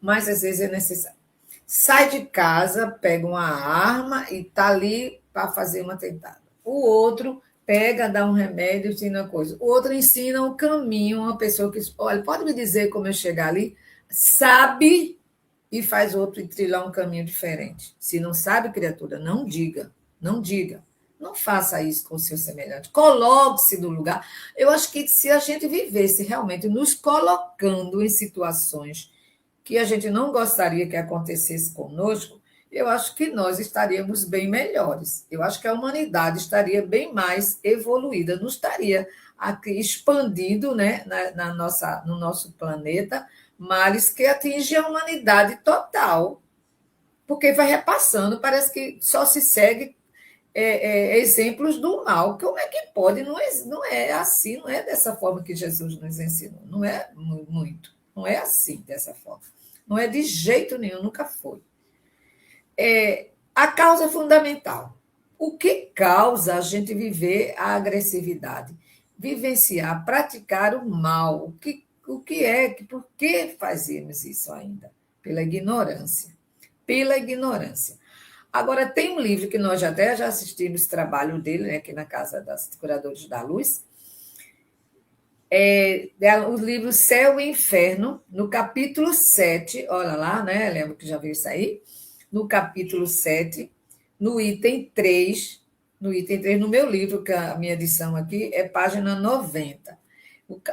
S1: mas às vezes é necessário. Sai de casa, pega uma arma e está ali para fazer um atentado. O outro pega, dá um remédio, ensina uma coisa. O outro ensina um caminho, uma pessoa que, olha, pode me dizer como eu chegar ali? Sabe e faz o outro trilhar um caminho diferente. Se não sabe, criatura, não diga, não diga. Não faça isso com o seu semelhante. Coloque-se no lugar. Eu acho que se a gente vivesse realmente nos colocando em situações que a gente não gostaria que acontecesse conosco, eu acho que nós estaríamos bem melhores. Eu acho que a humanidade estaria bem mais evoluída, não estaria aqui expandindo, né, no nosso planeta males que atingem a humanidade total, porque vai repassando, parece que só se segue exemplos do mal. Como é que pode? Não é assim, não é dessa forma que Jesus nos ensinou, não é muito, não é assim, dessa forma. Não é de jeito nenhum, nunca foi. A causa fundamental. O que causa a gente viver a agressividade? Vivenciar, praticar o mal. O que é, por que fazemos isso ainda? Pela ignorância. Pela ignorância. Agora, tem um livro que nós até já assistimos o trabalho dele, né, aqui na Casa das Curadores da Luz, o livro Céu e Inferno, no capítulo 7, olha lá, né? Lembro que já viu isso aí? No capítulo 7, no item 3, no meu livro, que a minha edição aqui é página 90.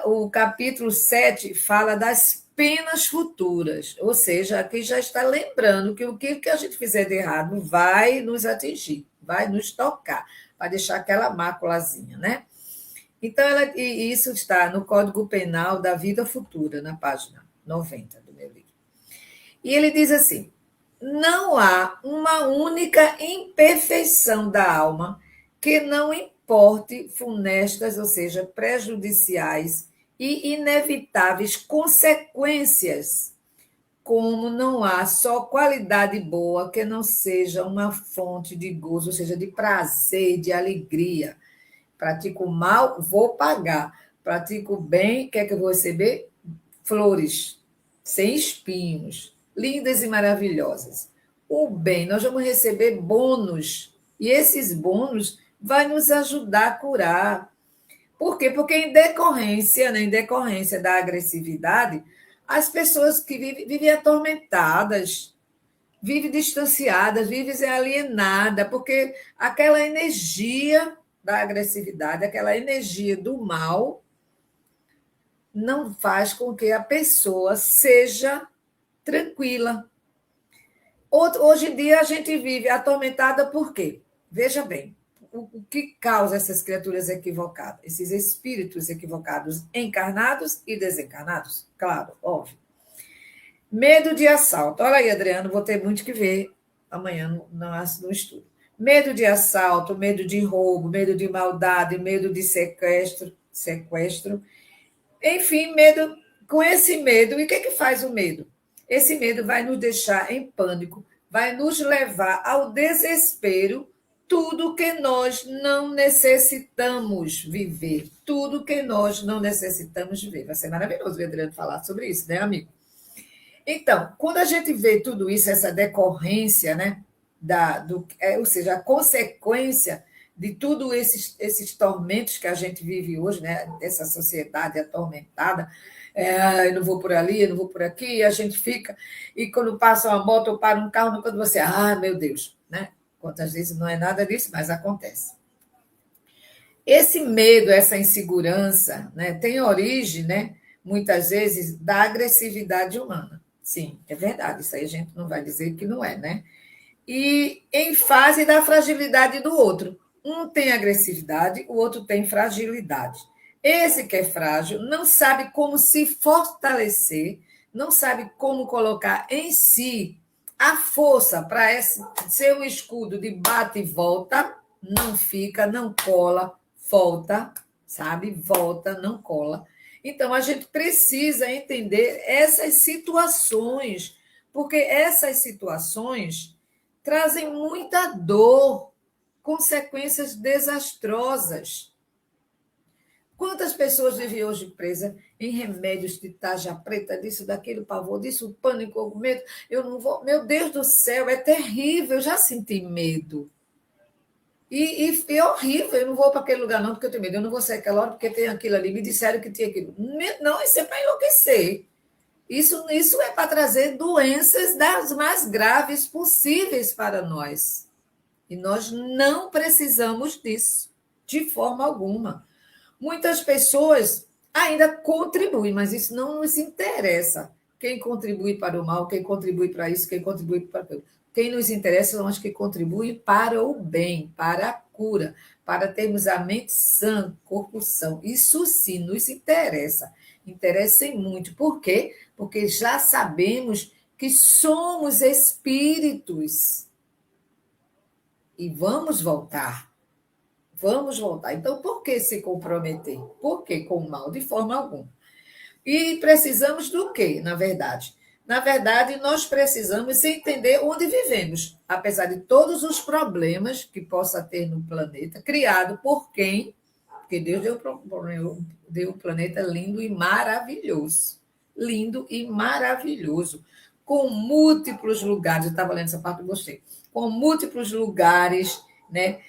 S1: O capítulo 7 fala das penas futuras, ou seja, aqui já está lembrando que o que a gente fizer de errado vai nos atingir, vai nos tocar, vai deixar aquela máculazinha, né? Então, e isso está no Código Penal da Vida Futura, na página 90 do meu livro. E ele diz assim: não há uma única imperfeição da alma que não importe funestas, ou seja, prejudiciais e inevitáveis consequências, como não há só qualidade boa que não seja uma fonte de gozo, ou seja, de prazer, de alegria. Pratico o mal, vou pagar. Pratico o bem, quer que eu vou receber? Flores, sem espinhos, lindas e maravilhosas. O bem, nós vamos receber bônus. E esses bônus vai nos ajudar a curar. Por quê? Porque em decorrência da agressividade, as pessoas que vivem atormentadas, vivem distanciadas, vivem alienadas, porque aquela energia da agressividade, aquela energia do mal, não faz com que a pessoa seja tranquila. Hoje em dia, a gente vive atormentada por quê? Veja bem, o que causa essas criaturas equivocadas? Esses espíritos equivocados, encarnados e desencarnados? Claro, óbvio. Medo de assalto. Olha aí, Adriano, vou ter muito que ver amanhã no estudo. Medo de assalto, medo de roubo, medo de maldade, medo de sequestro. Enfim, medo. Com esse medo, e o que, que faz o medo? Esse medo vai nos deixar em pânico, vai nos levar ao desespero, tudo que nós não necessitamos viver. Tudo que nós não necessitamos viver. Vai ser maravilhoso o Adriano falar sobre isso, né, amigo? Então, quando a gente vê tudo isso, essa decorrência, né, ou seja, a consequência de tudo esses tormentos que a gente vive hoje, né, dessa sociedade atormentada, eu não vou por ali, eu não vou por aqui, e a gente fica, e quando passa uma moto ou para um carro, quando você, meu Deus, né? Quantas vezes não é nada disso, mas acontece. Esse medo, essa insegurança, né, tem origem, né, muitas vezes, da agressividade humana. Sim, é verdade, isso aí a gente não vai dizer que não é, né? E em fase da fragilidade do outro. Um tem agressividade, o outro tem fragilidade. Esse que é frágil não sabe como se fortalecer, não sabe como colocar em si a força para ser um escudo de bate e volta, não fica, não cola, volta, sabe? Volta, não cola. Então, a gente precisa entender essas situações, porque essas situações trazem muita dor, consequências desastrosas. Quantas pessoas vivem hoje presas em remédios de tarja preta, disso, daquilo, pavor, disso, pânico, medo? Eu não vou. Meu Deus do céu, é terrível. Eu já senti medo. E é horrível. Eu não vou para aquele lugar, não, porque eu tenho medo. Eu não vou sair aquela hora porque tem aquilo ali. Me disseram que tinha aquilo. Não, isso é para enlouquecer. Isso é para trazer doenças das mais graves possíveis para nós. E nós não precisamos disso, de forma alguma. Muitas pessoas ainda contribuem, mas isso não nos interessa. Quem contribui para o mal, quem contribui para isso, quem contribui para aquilo. Quem nos interessa são os que contribuem para o bem, para a cura, para termos a mente sã, corpo são. Isso sim nos interessa. Interessa muito. Por quê? Porque já sabemos que somos espíritos e vamos voltar. Vamos voltar. Então, por que se comprometer? Por que com o mal? De forma alguma. E precisamos do quê, na verdade? Na verdade, nós precisamos entender onde vivemos, apesar de todos os problemas que possa ter no planeta, criado por quem? Porque Deus deu um planeta lindo e maravilhoso. Lindo e maravilhoso. Com múltiplos lugares, eu estava lendo essa parte e gostei. Com múltiplos lugares, né?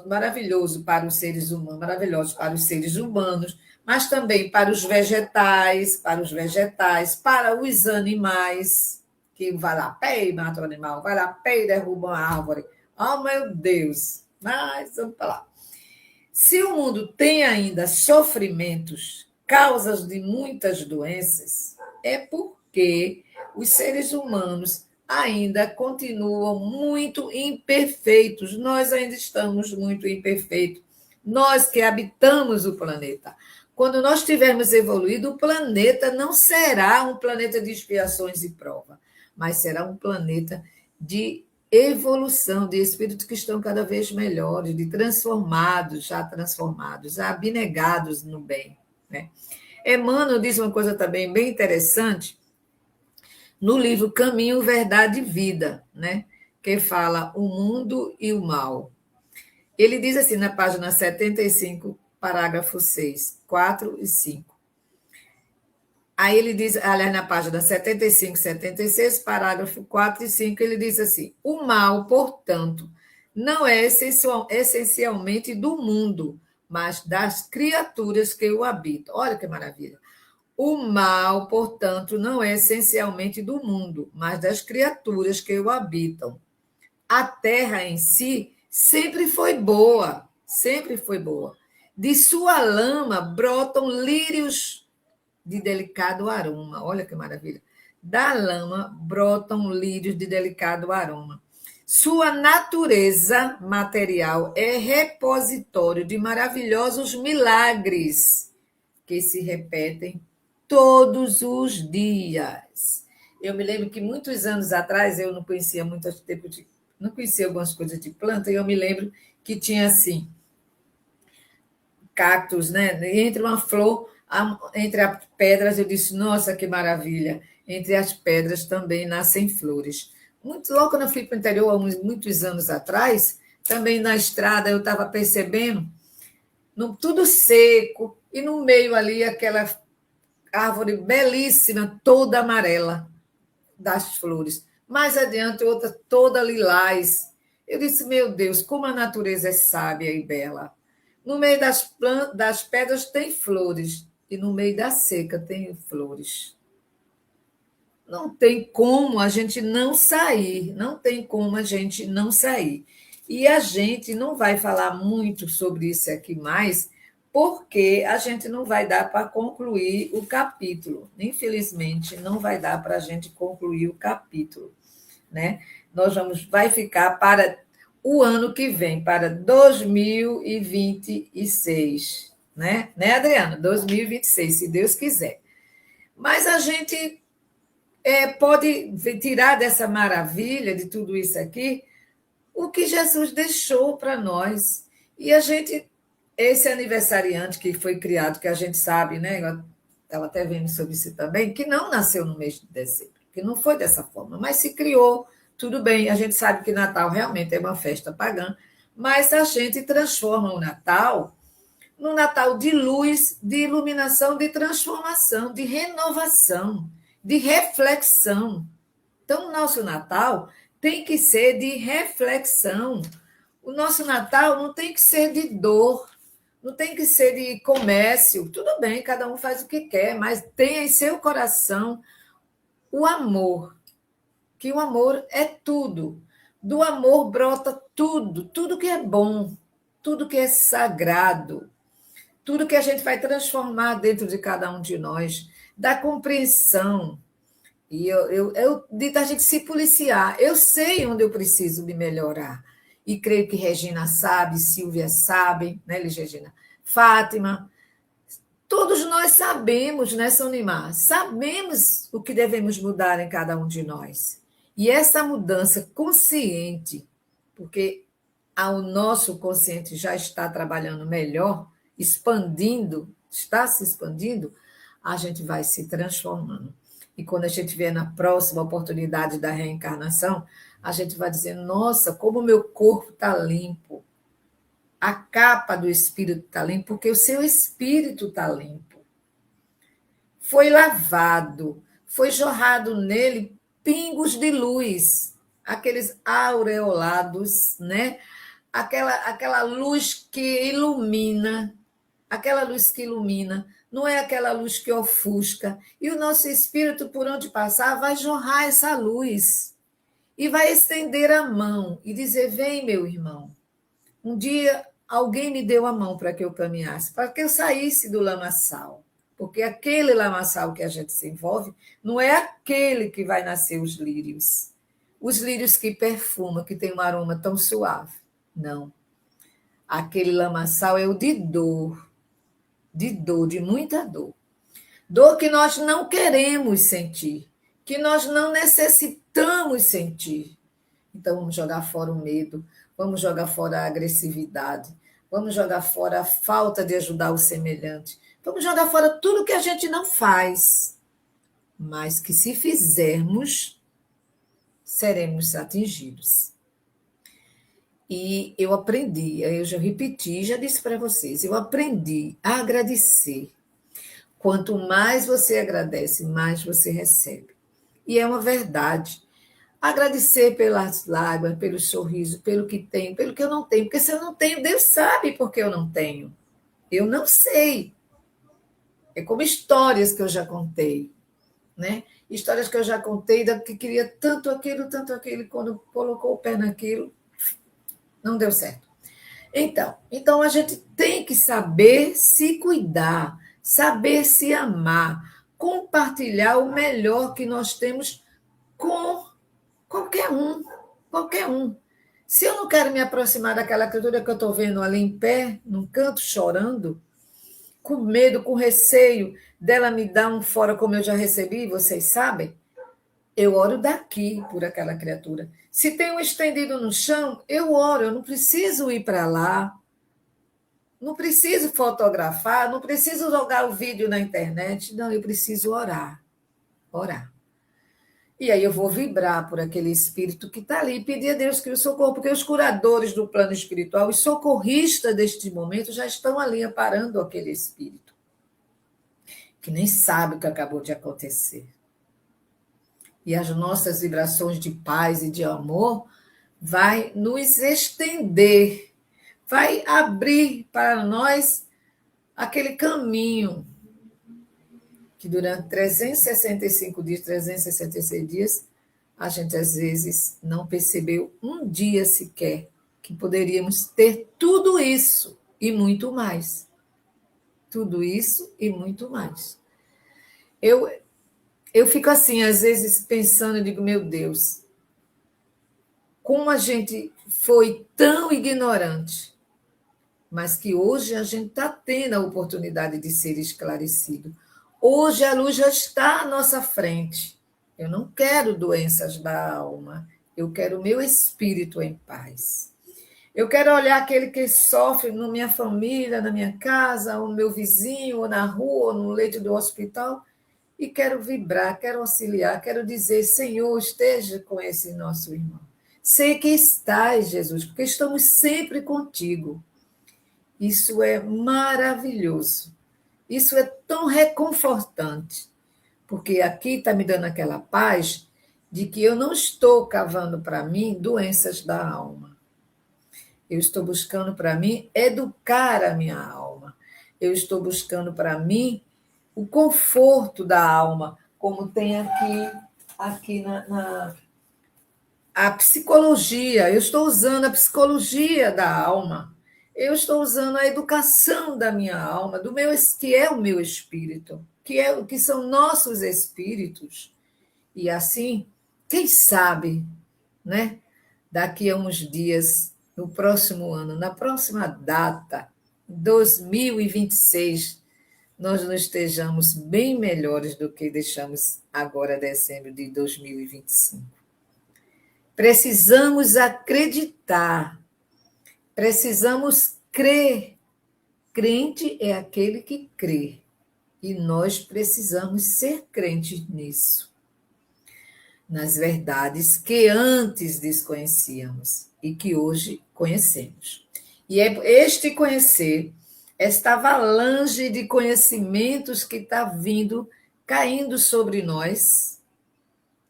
S1: Maravilhoso para os seres humanos, maravilhosos para os seres humanos, mas também para os vegetais, para os animais, que vai lá, pé e mata o animal, vai lá, pé e derruba uma árvore. Oh, meu Deus! Mas vamos para lá. Se o mundo tem ainda sofrimentos, causas de muitas doenças, é porque os seres humanos ainda continuam muito imperfeitos. Nós ainda estamos muito imperfeitos. Nós que habitamos o planeta. Quando nós tivermos evoluído, o planeta não será um planeta de expiações e prova, mas será um planeta de evolução, de espíritos que estão cada vez melhores, de transformados, já transformados, abnegados no bem. Né? Emmanuel diz uma coisa também bem interessante no livro Caminho, Verdade e Vida, né? Que fala o mundo e o mal. Ele diz assim na página 75, parágrafo 6, 4 e 5. Aí ele diz, aliás, na página 75, 76, parágrafo 4 e 5, ele diz assim: o mal, portanto, não é essencialmente do mundo, mas das criaturas que o habitam. Olha que maravilha. O mal, portanto, não é essencialmente do mundo, mas das criaturas que o habitam. A terra em si sempre foi boa, sempre foi boa. De sua lama brotam lírios de delicado aroma. Olha que maravilha. Da lama brotam lírios de delicado aroma. Sua natureza material é repositório de maravilhosos milagres que se repetem todos os dias. Eu me lembro que muitos anos atrás eu não conhecia muito tempo de, não conhecia algumas coisas de planta, e eu me lembro que tinha assim cactos, né? E entre uma flor, entre as pedras, eu disse, nossa, que maravilha! Entre as pedras também nascem flores. Muito logo quando eu fui para o interior, há muitos anos atrás, também na estrada eu estava percebendo tudo seco, e no meio ali aquela árvore belíssima, toda amarela, das flores. Mais adiante, outra toda lilás. Eu disse, meu Deus, como a natureza é sábia e bela. No meio das pedras tem flores, e no meio da seca tem flores. Não tem como a gente não sair, não tem como a gente não sair. E a gente não vai falar muito sobre isso aqui mais, porque a gente não vai dar para concluir o capítulo. Infelizmente, não vai dar para a gente concluir o capítulo, né? Vai ficar para o ano que vem, para 2026, né, Adriana? 2026, se Deus quiser. Mas a gente pode tirar dessa maravilha, de tudo isso aqui, o que Jesus deixou para nós. E a gente, esse aniversariante que foi criado, que a gente sabe, né? Eu estava até vendo sobre isso também, que não nasceu no mês de dezembro, que não foi dessa forma, mas se criou, tudo bem. A gente sabe que Natal realmente é uma festa pagã, mas a gente transforma o Natal num Natal de luz, de iluminação, de transformação, de renovação, de reflexão. Então, o nosso Natal tem que ser de reflexão. O nosso Natal não tem que ser de dor, não tem que ser de comércio. Tudo bem, cada um faz o que quer, mas tenha em seu coração o amor, que o amor é tudo. Do amor brota tudo, tudo que é bom, tudo que é sagrado, tudo que a gente vai transformar dentro de cada um de nós, da compreensão. E da gente se policiar. Eu sei onde eu preciso me melhorar. E creio que Regina sabe, Silvia sabe, né, Liz Regina? Fátima. Todos nós sabemos, né, Sonimar? Sabemos o que devemos mudar em cada um de nós. E essa mudança consciente, porque o nosso consciente já está trabalhando melhor, expandindo, está se expandindo, a gente vai se transformando. E quando a gente vier na próxima oportunidade da reencarnação, a gente vai dizer, nossa, como o meu corpo está limpo. A capa do espírito está limpa, porque o seu espírito está limpo. Foi lavado, foi jorrado nele pingos de luz, aqueles aureolados, né? Aquela luz que ilumina, aquela luz que ilumina, não é aquela luz que ofusca. E o nosso espírito, por onde passar, vai jorrar essa luz e vai estender a mão e dizer: vem, meu irmão. Um dia alguém me deu a mão para que eu caminhasse, para que eu saísse do lamaçal. Porque aquele lamaçal que a gente se envolve não é aquele que vai nascer os lírios. Os lírios que perfumam, que tem um aroma tão suave. Não. Aquele lamaçal é o de dor, de muita dor. Dor que nós não queremos sentir, que nós não necessitamos sentir. Então, vamos jogar fora o medo, vamos jogar fora a agressividade, vamos jogar fora a falta de ajudar o semelhante, vamos jogar fora tudo que a gente não faz, mas que se fizermos, seremos atingidos. E eu aprendi, eu já repeti, já disse para vocês, eu aprendi a agradecer. Quanto mais você agradece, mais você recebe. E é uma verdade. Agradecer pelas lágrimas, pelo sorriso, pelo que tenho, pelo que eu não tenho. Porque se eu não tenho, Deus sabe porque eu não tenho. Eu não sei. É como histórias que eu já contei, né? Histórias que eu já contei da que queria tanto aquilo, e quando colocou o pé naquilo, não deu certo. Então a gente tem que saber se cuidar, saber se amar, compartilhar o melhor que nós temos com qualquer um, qualquer um. Se eu não quero me aproximar daquela criatura que eu estou vendo ali em pé, num canto, chorando, com medo, com receio dela me dar um fora como eu já recebi, vocês sabem, eu oro daqui por aquela criatura. Se tem um estendido no chão, eu oro, eu não preciso ir para lá, não preciso fotografar, não preciso jogar o vídeo na internet, não, eu preciso orar, orar. E aí eu vou vibrar por aquele espírito que está ali e pedir a Deus que o socorro, porque os curadores do plano espiritual, os socorristas deste momento já estão ali amparando aquele espírito, que nem sabe o que acabou de acontecer. E as nossas vibrações de paz e de amor vai nos estender, vai abrir para nós aquele caminho que durante 365 dias, 366 dias, a gente às vezes não percebeu um dia sequer que poderíamos ter tudo isso e muito mais. Tudo isso e muito mais. Eu, eu fico assim, às vezes, pensando, eu digo, meu Deus, como a gente foi tão ignorante, mas que hoje a gente está tendo a oportunidade de ser esclarecido. Hoje a luz já está à nossa frente. Eu não quero doenças da alma, eu quero o meu espírito em paz. Eu quero olhar aquele que sofre na minha família, na minha casa, ou no meu vizinho, ou na rua, ou no leito do hospital, e quero vibrar, quero auxiliar, quero dizer, Senhor, esteja com esse nosso irmão. Sei que estás, Jesus, porque estamos sempre contigo. Isso é maravilhoso. Isso é tão reconfortante, porque aqui está me dando aquela paz de que eu não estou cavando para mim doenças da alma. Eu estou buscando para mim educar a minha alma. Eu estou buscando para mim o conforto da alma, como tem aqui a psicologia. Eu estou usando a psicologia da alma. Eu estou usando a educação da minha alma, do meu que é o meu espírito, que são nossos espíritos. E assim, quem sabe, né? Daqui a uns dias, no próximo ano, na próxima data, 2026, nós não estejamos bem melhores do que deixamos agora, dezembro de 2025. Precisamos acreditar, precisamos crer. Crente é aquele que crê. E nós precisamos ser crentes nisso, nas verdades que antes desconhecíamos e que hoje conhecemos. E é este conhecer, esta avalanche de conhecimentos que está vindo, caindo sobre nós,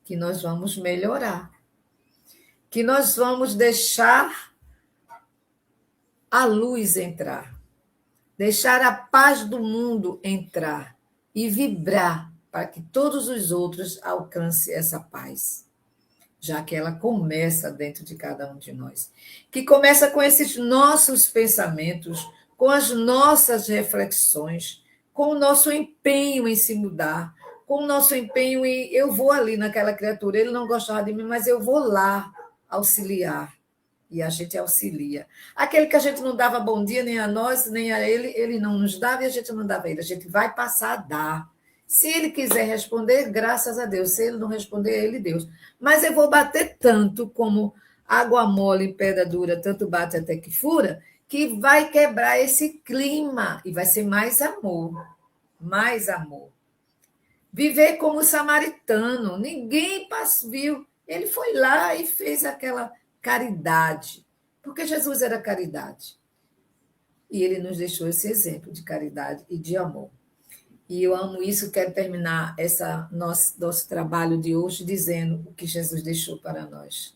S1: que nós vamos melhorar, que nós vamos deixar a luz entrar, deixar a paz do mundo entrar e vibrar para que todos os outros alcancem essa paz, já que ela começa dentro de cada um de nós. Que começa com esses nossos pensamentos, com as nossas reflexões, com o nosso empenho em se mudar, com o nosso empenho em eu vou ali naquela criatura, ele não gostava de mim, mas eu vou lá auxiliar. E a gente auxilia. Aquele que a gente não dava bom dia nem a nós, nem a ele, ele não nos dava e a gente não dava a ele. A gente vai passar a dar. Se ele quiser responder, graças a Deus. Se ele não responder, é ele Deus. Mas eu vou bater tanto como água mole e pedra dura, tanto bate até que fura, que vai quebrar esse clima e vai ser mais amor. Mais amor. Viver como samaritano. Ninguém viu. Ele foi lá e fez aquela caridade, porque Jesus era caridade. E ele nos deixou esse exemplo de caridade e de amor. E eu amo isso, quero terminar nosso trabalho de hoje dizendo o que Jesus deixou para nós.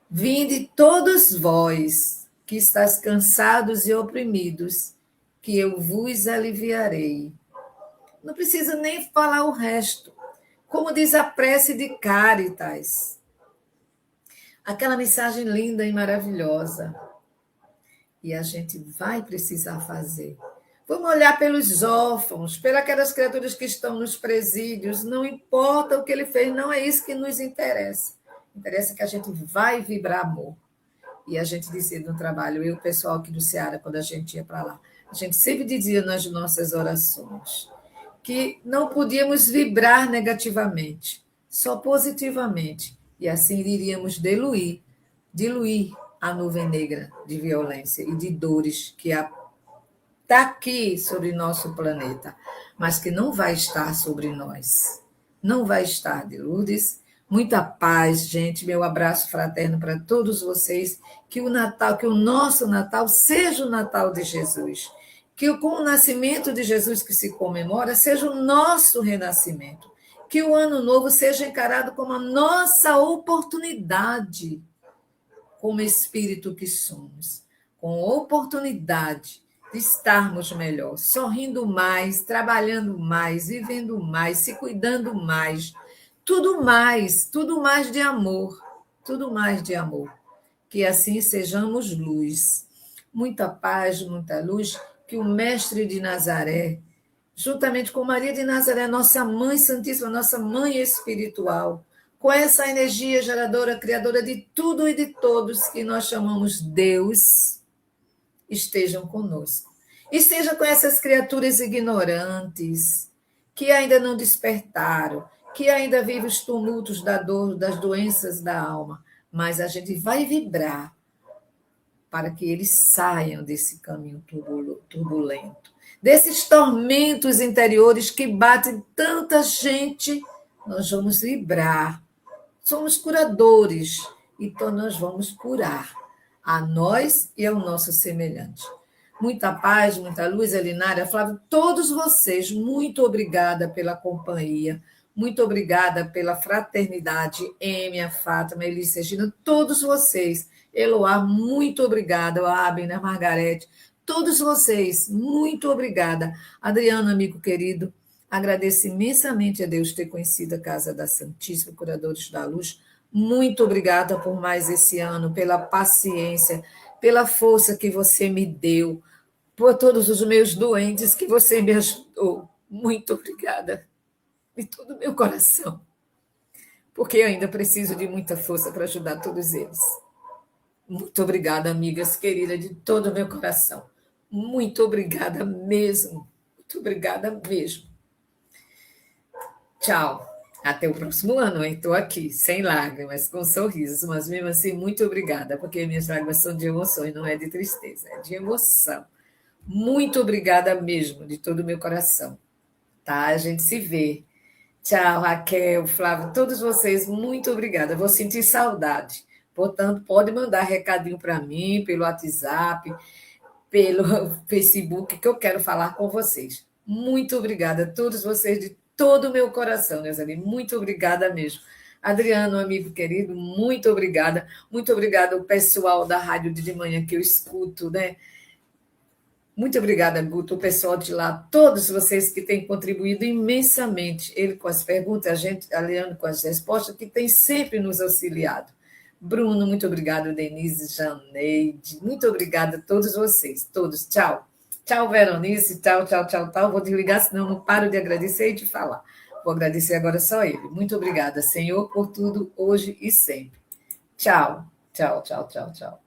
S1: Vinde todos vós que estáis cansados e oprimidos, que eu vos aliviarei. Não precisa nem falar o resto. Como diz a prece de Caritas, aquela mensagem linda e maravilhosa. E a gente vai precisar fazer. Vamos olhar pelos órfãos, pelas aquelas criaturas que estão nos presídios. Não importa o que ele fez, não é isso que nos interessa. Interessa que a gente vai vibrar amor. E a gente dizia no trabalho, eu e o pessoal aqui do Ceará, quando a gente ia para lá, a gente sempre dizia nas nossas orações que não podíamos vibrar negativamente, só positivamente. E assim iríamos diluir a nuvem negra de violência e de dores que está aqui sobre nosso planeta, mas que não vai estar sobre nós. Não vai estar, de Lourdes. Muita paz, gente. Meu abraço fraterno para todos vocês. Que o Natal, que o nosso Natal seja o Natal de Jesus. Que com o nascimento de Jesus que se comemora, seja o nosso renascimento. Que o ano novo seja encarado como a nossa oportunidade, como espírito que somos, com oportunidade de estarmos melhor, sorrindo mais, trabalhando mais, vivendo mais, se cuidando mais, tudo mais de amor, tudo mais de amor. Que assim sejamos luz. Muita paz, muita luz, que o Mestre de Nazaré, juntamente com Maria de Nazaré, nossa Mãe Santíssima, nossa Mãe Espiritual, com essa energia geradora, criadora de tudo e de todos que nós chamamos Deus, estejam conosco. Esteja com essas criaturas ignorantes, que ainda não despertaram, que ainda vivem os tumultos da dor, das doenças da alma, mas a gente vai vibrar para que eles saiam desse caminho turbulento, desses tormentos interiores que batem tanta gente. Nós vamos vibrar. Somos curadores, então nós vamos curar a nós e ao nosso semelhante. Muita paz, muita luz, Elinária, Flávio, todos vocês, muito obrigada pela companhia, muito obrigada pela fraternidade, Êmia, Fátima, Elise, Regina, todos vocês. Eloá, muito obrigada. Abner, Margarete, todos vocês, muito obrigada. Adriano, amigo querido, agradeço imensamente a Deus ter conhecido a Casa da Santíssima, Curadores da Luz. Muito obrigada por mais esse ano, pela paciência, pela força que você me deu, por todos os meus doentes que você me ajudou. Muito obrigada, de todo o meu coração, porque eu ainda preciso de muita força para ajudar todos eles. Muito obrigada, amigas queridas, de todo o meu coração. Muito obrigada mesmo. Muito obrigada mesmo. Tchau. Até o próximo ano, hein? Estou aqui, sem lágrimas, com sorrisos, mas mesmo assim, muito obrigada, porque minhas lágrimas são de emoções, não é de tristeza, é de emoção. Muito obrigada mesmo, de todo o meu coração. Tá? A gente se vê. Tchau, Raquel, Flávio, todos vocês, muito obrigada. Vou sentir saudade. Portanto, pode mandar recadinho para mim, pelo WhatsApp, pelo Facebook, que eu quero falar com vocês. Muito obrigada a todos vocês, de todo o meu coração, meus amigos. Muito obrigada mesmo. Adriano, amigo querido, muito obrigada. Muito obrigada ao pessoal da Rádio de Manhã que eu escuto, né? Muito obrigada, Guto, o pessoal de lá, todos vocês que têm contribuído imensamente, ele com as perguntas, a gente, a Leandro com as respostas, que tem sempre nos auxiliado. Bruno, muito obrigado, Denise, Janeide, muito obrigada a todos vocês, todos, tchau. Tchau, Veronice, tchau, tchau, tchau, tchau. Vou desligar, senão não paro de agradecer e de falar. Vou agradecer agora só ele. Muito obrigada, Senhor, por tudo, hoje e sempre. Tchau, tchau, tchau, tchau, tchau.